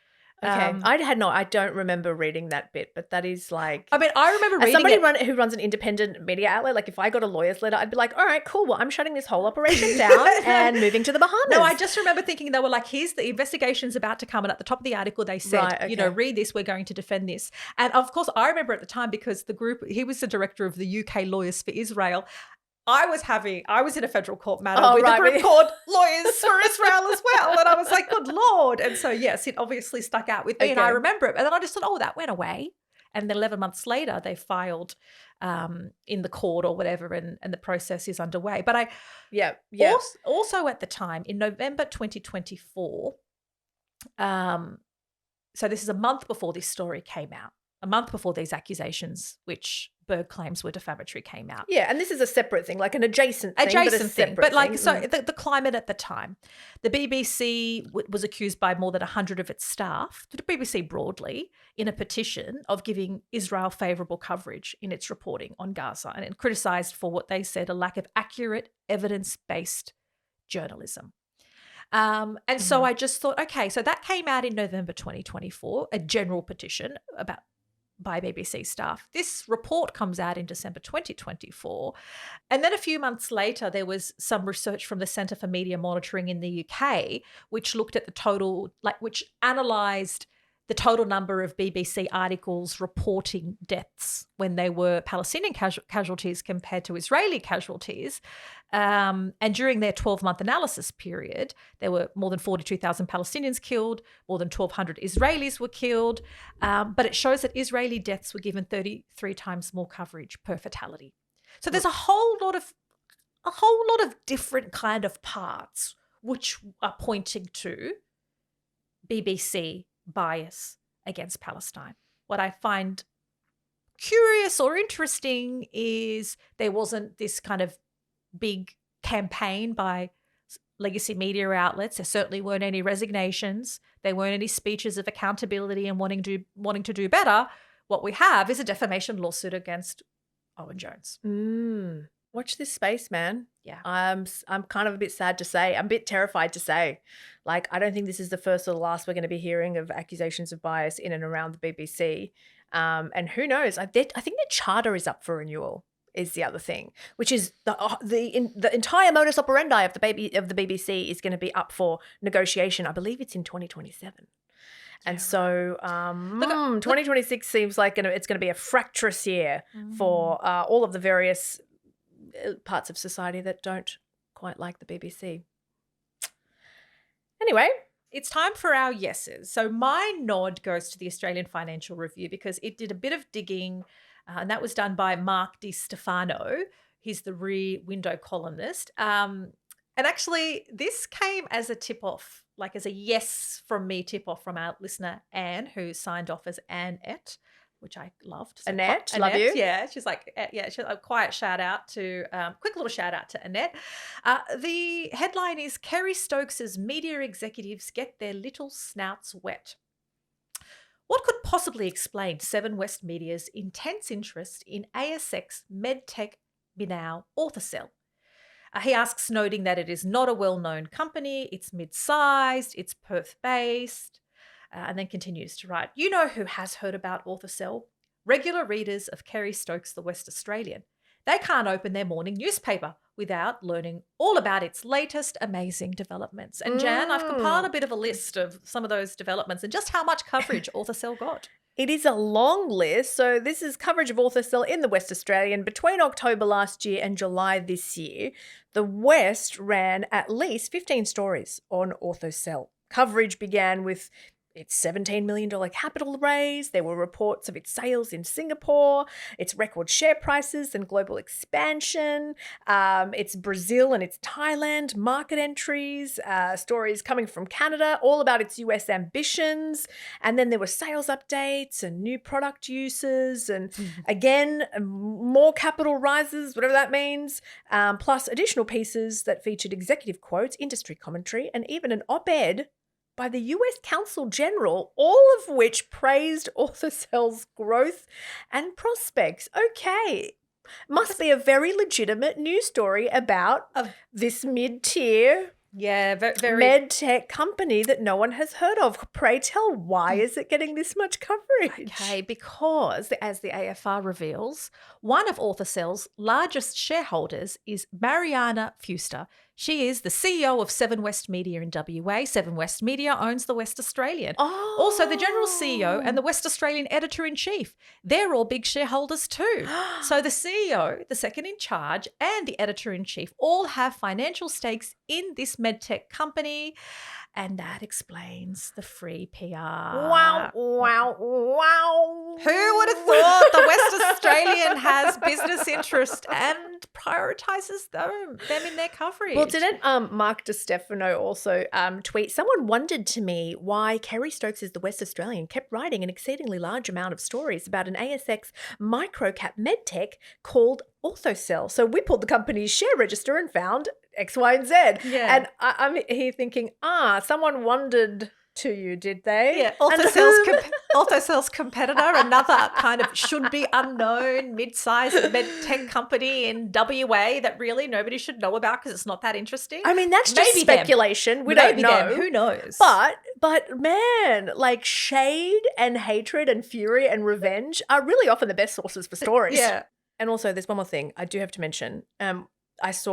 Okay, I don't remember reading that bit, but that is like. I mean, I remember reading somebody who runs an independent media outlet. Like, if I got a lawyer's letter, I'd be like, "All right, cool. Well, I'm shutting this whole operation down and moving to the Bahamas." No, I just remember thinking they were like, "Here's the investigation's about to come," and at the top of the article they said, read this. We're going to defend this. And of course, I remember at the time because the group, he was the director of the UK Lawyers for Israel. I was in a federal court matter with a group called Lawyers for Israel as well. And I was like, good Lord. And so, yes, it obviously stuck out with me and I remember it. And then I just thought, that went away. And then 11 months later, they filed in the court or whatever and the process is underway. But also at the time, in November 2024, so this is a month before this story came out, a month before these accusations, which Berg claims were defamatory, came out. Yeah, and this is a separate thing, like an adjacent thing. But like, so the climate at the time, the BBC was accused by more than 100 of its staff, the BBC broadly, in a petition of giving Israel favourable coverage in its reporting on Gaza, and it criticised for what they said a lack of accurate, evidence-based journalism. And so I just thought, okay, so that came out in November 2024, a general petition by BBC staff. This report comes out in December 2024. And then a few months later, there was some research from the Centre for Media Monitoring in the UK, which looked at which analysed the total number of BBC articles reporting deaths when they were Palestinian casualties compared to Israeli casualties. And during their 12-month analysis period, there were more than 42,000 Palestinians killed, more than 1,200 Israelis were killed. But it shows that Israeli deaths were given 33 times more coverage per fatality. So there's a whole lot of different kind of parts which are pointing to BBC bias against Palestine. What I find curious or interesting is there wasn't this kind of big campaign by legacy media outlets. There certainly weren't any resignations. There weren't any speeches of accountability and wanting to do better. What we have is a defamation lawsuit against Owen Jones. Watch this space, man. Yeah. I'm kind of a bit sad to say. I'm a bit terrified to say. Like, I don't think this is the first or the last we're going to be hearing of accusations of bias in and around the BBC. And who knows? I think the charter is up for renewal. Is the other thing, which is the entire modus operandi of the BBC is going to be up for negotiation. I believe it's in 2027. And so 2026 seems like it's going to be a fractious year for all of the various parts of society that don't quite like the BBC. Anyway, It's time for our yeses. So my nod goes to the Australian Financial Review because it did a bit of digging, and that was done by Mark Di Stefano. He's the Rear Window columnist. And actually, this came as a tip-off, like as a yes from me tip-off from our listener, Anne, who signed off as Antoinette, which I loved. So Annette, love you. Yeah, she's like, she's a quick little shout out to Annette. The headline is Kerry Stokes' media executives get their little snouts wet. What could possibly explain Seven West Media's intense interest in ASX medtech Binau Orthocell? He asks, noting that it is not a well-known company, it's mid-sized, it's Perth-based, and then continues to write, you know who has heard about Orthocell? Regular readers of Kerry Stokes, the West Australian. They can't open their morning newspaper without learning all about its latest amazing developments. And Jan, I've compiled a bit of a list of some of those developments and just how much coverage Orthocell got. It is a long list. So this is coverage of Orthocell in the West Australian between October last year and July this year. The West ran at least 15 stories on Orthocell. Coverage began with its $17 million capital raise. There were reports of its sales in Singapore, its record share prices and global expansion, its Brazil and its Thailand market entries, stories coming from Canada, all about its US ambitions. And then there were sales updates and new product uses and again, more capital rises, whatever that means, plus additional pieces that featured executive quotes, industry commentary, and even an op-ed by the US Consul General, all of which praised Orthocell's growth and prospects. Okay, must be a very legitimate news story about this mid-tier very med tech company that no one has heard of. Pray tell, why is it getting this much coverage? Okay, because as the AFR reveals, one of Orthocell's largest shareholders is Mariana Fuster. She is the CEO of Seven West Media in WA. Seven West Media owns the West Australian. Oh. Also, the General CEO and the West Australian Editor-in-Chief. They're all big shareholders too. So the CEO, the second in charge, and the Editor-in-Chief all have financial stakes in this medtech company. And that explains the free PR. Wow, wow, wow. Who would have thought the West Australian has business interest and prioritises them in their coverage? Well, didn't Mark Di Stefano also tweet? Someone wondered to me why Kerry Stokes is the West Australian kept writing an exceedingly large amount of stories about an ASX microcap medtech called Orthocell. So we pulled the company's share register and found X, Y, and Z. Yeah. And I'm here thinking, someone wondered to you, did they? Yeah, Orthocell's competitor, another kind of should-be unknown mid-sized med tech company in WA that really nobody should know about because it's not that interesting. I mean, that's just speculation. We don't know. Who knows? But man, like shade and hatred and fury and revenge are really often the best sources for stories. Yeah. And also, there's one more thing I do have to mention. I was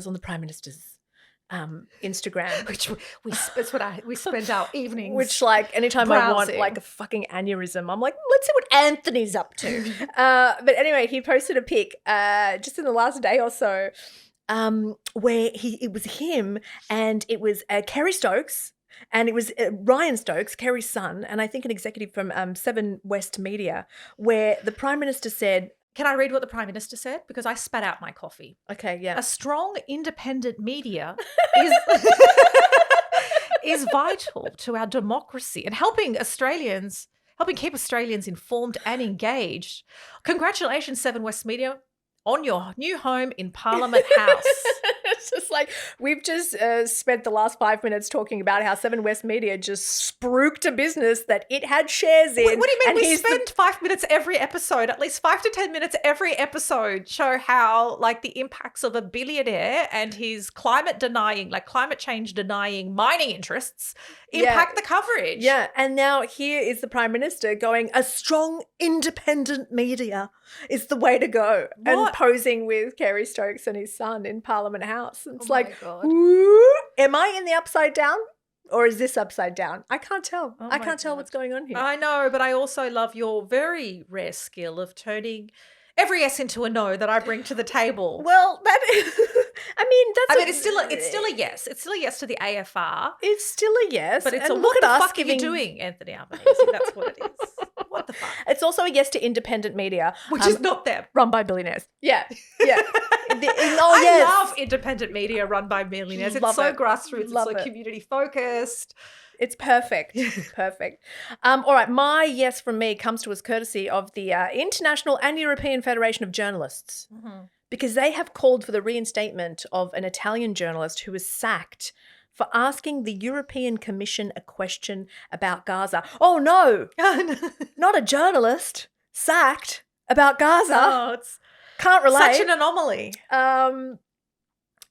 on the Prime Minister's Instagram, which we spend our evenings. Which, like, anytime browsing. I want like a fucking aneurysm, I'm like, let's see what Anthony's up to. But anyway, he posted a pic just in the last day or so, where it was him and it was Kerry Stokes. And it was Ryan Stokes, Kerry's son, and I think an executive from Seven West Media, where the Prime Minister said, can I read what the Prime Minister said? Because I spat out my coffee. Okay, yeah. A strong, independent media is vital to our democracy and helping keep Australians informed and engaged. Congratulations, Seven West Media, on your new home in Parliament House. It's just like we've just spent the last 5 minutes talking about how Seven West Media just spruiked a business that it had shares in. What do you mean? We spend 5 minutes every episode, at least 5 to 10 minutes every episode, show how like the impacts of a billionaire and his climate change denying mining interests impact the coverage. Yeah, and now here is the Prime Minister going, a strong independent media is the way to go. And posing with Kerry Stokes and his son in Parliament House. It's ooh, am I in the upside down or is this upside down? I can't tell. I can't tell what's going on here. I know, but I also love your very rare skill of turning every yes into a no that I bring to the table. Well, it's still a yes. It's still a yes to the AFR. It's still a yes. But it's and what look the at us fuck are you doing, Anthony Albanese? That's what it is. What the fuck? It's also a yes to independent media. Which is not them. Run by billionaires. Yeah. I love independent media run by millionaires. It's so grassroots. Love it's so it. community focused. It's perfect. Perfect. All right. My yes from me comes to us courtesy of the International and European Federation of Journalists, because they have called for the reinstatement of an Italian journalist who was sacked for asking the European Commission a question about Gaza. Oh, no. Not a journalist. Sacked about Gaza. Oh, it's can't relate. such an anomaly. And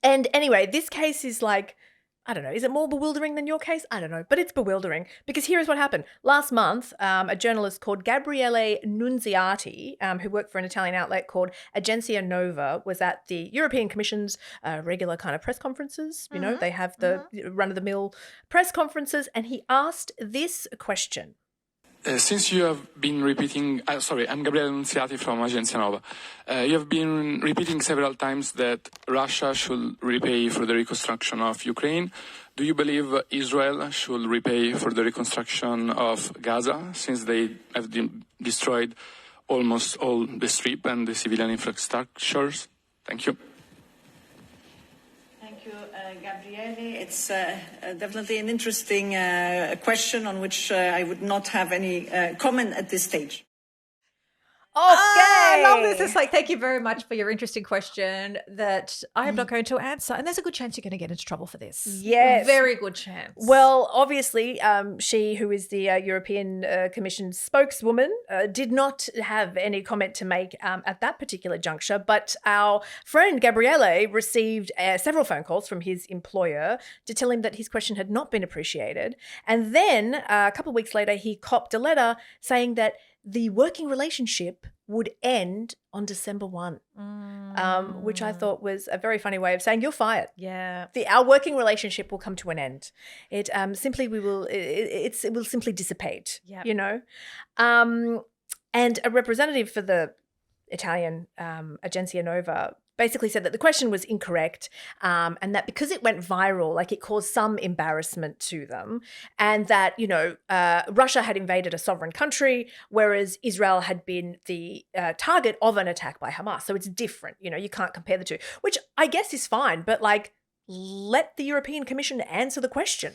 anyway, this case is like, I don't know, is it more bewildering than your case? I don't know, but it's bewildering because here is what happened. Last month, a journalist called Gabriele Nunziati, who worked for an Italian outlet called Agenzia Nova, was at the European Commission's regular kind of press conferences. You know, they have the run-of-the-mill press conferences, and he asked this question. Since you have been repeating, I'm Gabriele Nunziati from Agenzia Nova. You have been repeating several times that Russia should repay for the reconstruction of Ukraine. Do you believe Israel should repay for the reconstruction of Gaza, since they have destroyed almost all the strip and the civilian infrastructures? Thank you. Gabriele, it's definitely an interesting question on which I would not have any comment at this stage. Okay. I love this. It's like, thank you very much for your interesting question that I am not going to answer. And there's a good chance you're going to get into trouble for this. Yes. Very good chance. Well, obviously, she, who is the European Commission spokeswoman, did not have any comment to make at that particular juncture. But our friend Gabriele received several phone calls from his employer to tell him that his question had not been appreciated. And then a couple of weeks later, he copped a letter saying that the working relationship would end on December 1, which I thought was a very funny way of saying you're fired. Yeah. Our working relationship will come to an end. It will simply dissipate, you know. And a representative for the Italian Agenzia Nova basically said that the question was incorrect, and that because it went viral, like it caused some embarrassment to them, and that, you know, Russia had invaded a sovereign country, whereas Israel had been the target of an attack by Hamas. So it's different, you know, you can't compare the two, which I guess is fine, but like, let the European Commission answer the question.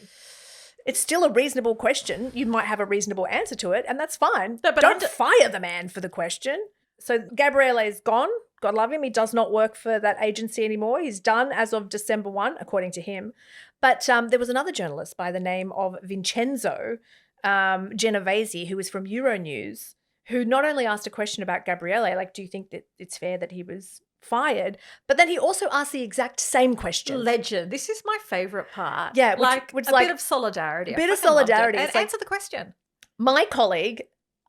It's still a reasonable question. You might have a reasonable answer to it, and that's fine. No, but don't fire the man for the question. So Gabriele is gone. God love him. He does not work for that agency anymore. He's done as of December 1, according to him. But there was another journalist by the name of Vincenzo Genovese, who was from Euronews, who not only asked a question about Gabriele, like, do you think that it's fair that he was fired? But then he also asked the exact same question. Legend. This is my favorite part. Yeah. Which a bit of solidarity. A bit of solidarity. And answer the question. My colleague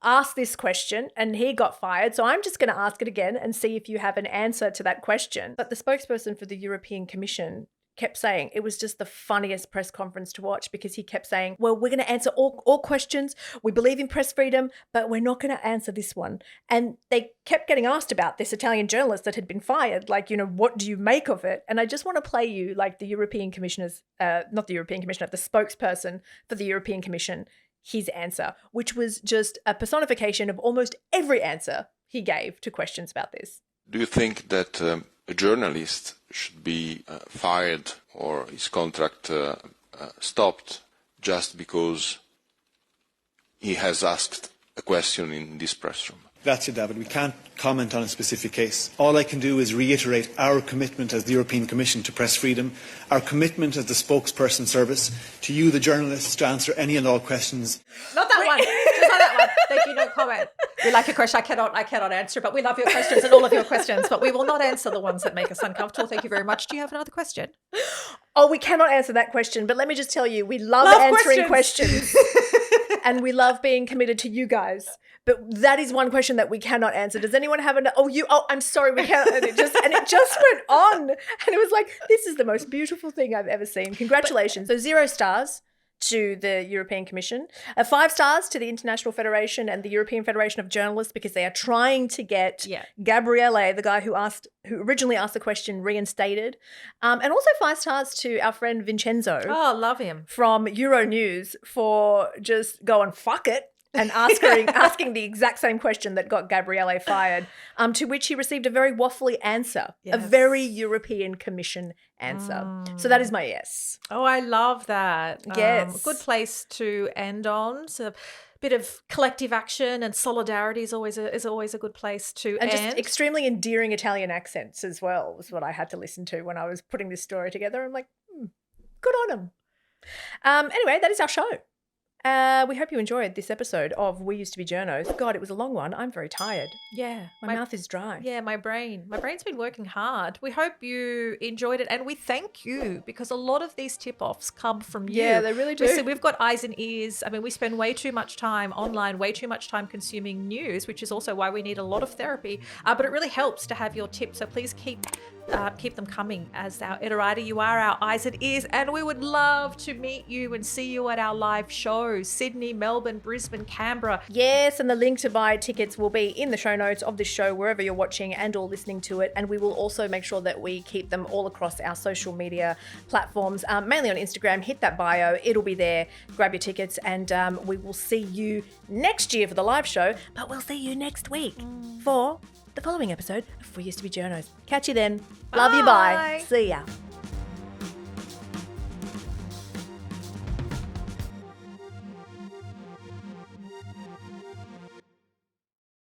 asked this question and he got fired, so I'm just going to ask it again and see if you have an answer to that question. But the spokesperson for the European Commission kept saying it was just the funniest press conference to watch, because he kept saying, well, we're going to answer all questions. We believe in press freedom, but we're not going to answer this one. And they kept getting asked about this Italian journalist that had been fired. Like, you know, what do you make of it? And I just want to play you like the European Commissioner's, not the European Commissioner, the spokesperson for the European Commission, his answer, which was just a personification of almost every answer he gave to questions about this. Do you think that a journalist should be fired or his contract stopped just because he has asked a question in this press room? Grazie, David. We can't comment on a specific case. All I can do is reiterate our commitment as the European Commission to press freedom, our commitment as the spokesperson service to you, the journalists, to answer any and all questions. Not that one. Just not that one. Thank you, no comment. We like your question. I cannot answer, but we love your questions and all of your questions, but we will not answer the ones that make us uncomfortable. Thank you very much. Do you have another question? Oh, we cannot answer that question, but let me just tell you, we love answering questions. And we love being committed to you guys. But that is one question that we cannot answer. Does anyone have I'm sorry, we can't. And it just went on. And it was like, this is the most beautiful thing I've ever seen. Congratulations. So 0 stars. to the European Commission. 5 stars to the International Federation and the European Federation of Journalists because they are trying to get Gabriele, the guy who originally asked the question, reinstated. And also 5 stars to our friend Vincenzo. Oh, love him. From Euronews for just going, fuck it. And asking the exact same question that got Gabriele fired, to which he received a very waffly answer, a very European Commission answer. So that is my yes. Oh, I love that. Yes. Good place to end on. So a bit of collective action and solidarity is always a good place to and end. Just extremely endearing Italian accents as well was what I had to listen to when I was putting this story together. I'm like, good on them. Anyway, that is our show. We hope you enjoyed this episode of We Used to Be Journos. God, it was a long one. I'm very tired. Yeah. My mouth is dry. Yeah, my brain's been working hard. We hope you enjoyed it and we thank you because a lot of these tip-offs come from you. Yeah, they really do. We've got eyes and ears. I mean, we spend way too much time online, way too much time consuming news, which is also why we need a lot of therapy. But it really helps to have your tips. So please keep them coming. As our Iterati, you are our eyes and ears, and we would love to meet you and see you at our live shows. Sydney, Melbourne, Brisbane, Canberra. Yes, and the link to buy tickets will be in the show notes of this show, wherever you're watching and or listening to it. And we will also make sure that we keep them all across our social media platforms, mainly on Instagram. Hit that bio. It'll be there. Grab your tickets and we will see you next year for the live show. But we'll see you next week for the following episode of We Used to Be Journos. Catch you then. Love you. Bye. See ya.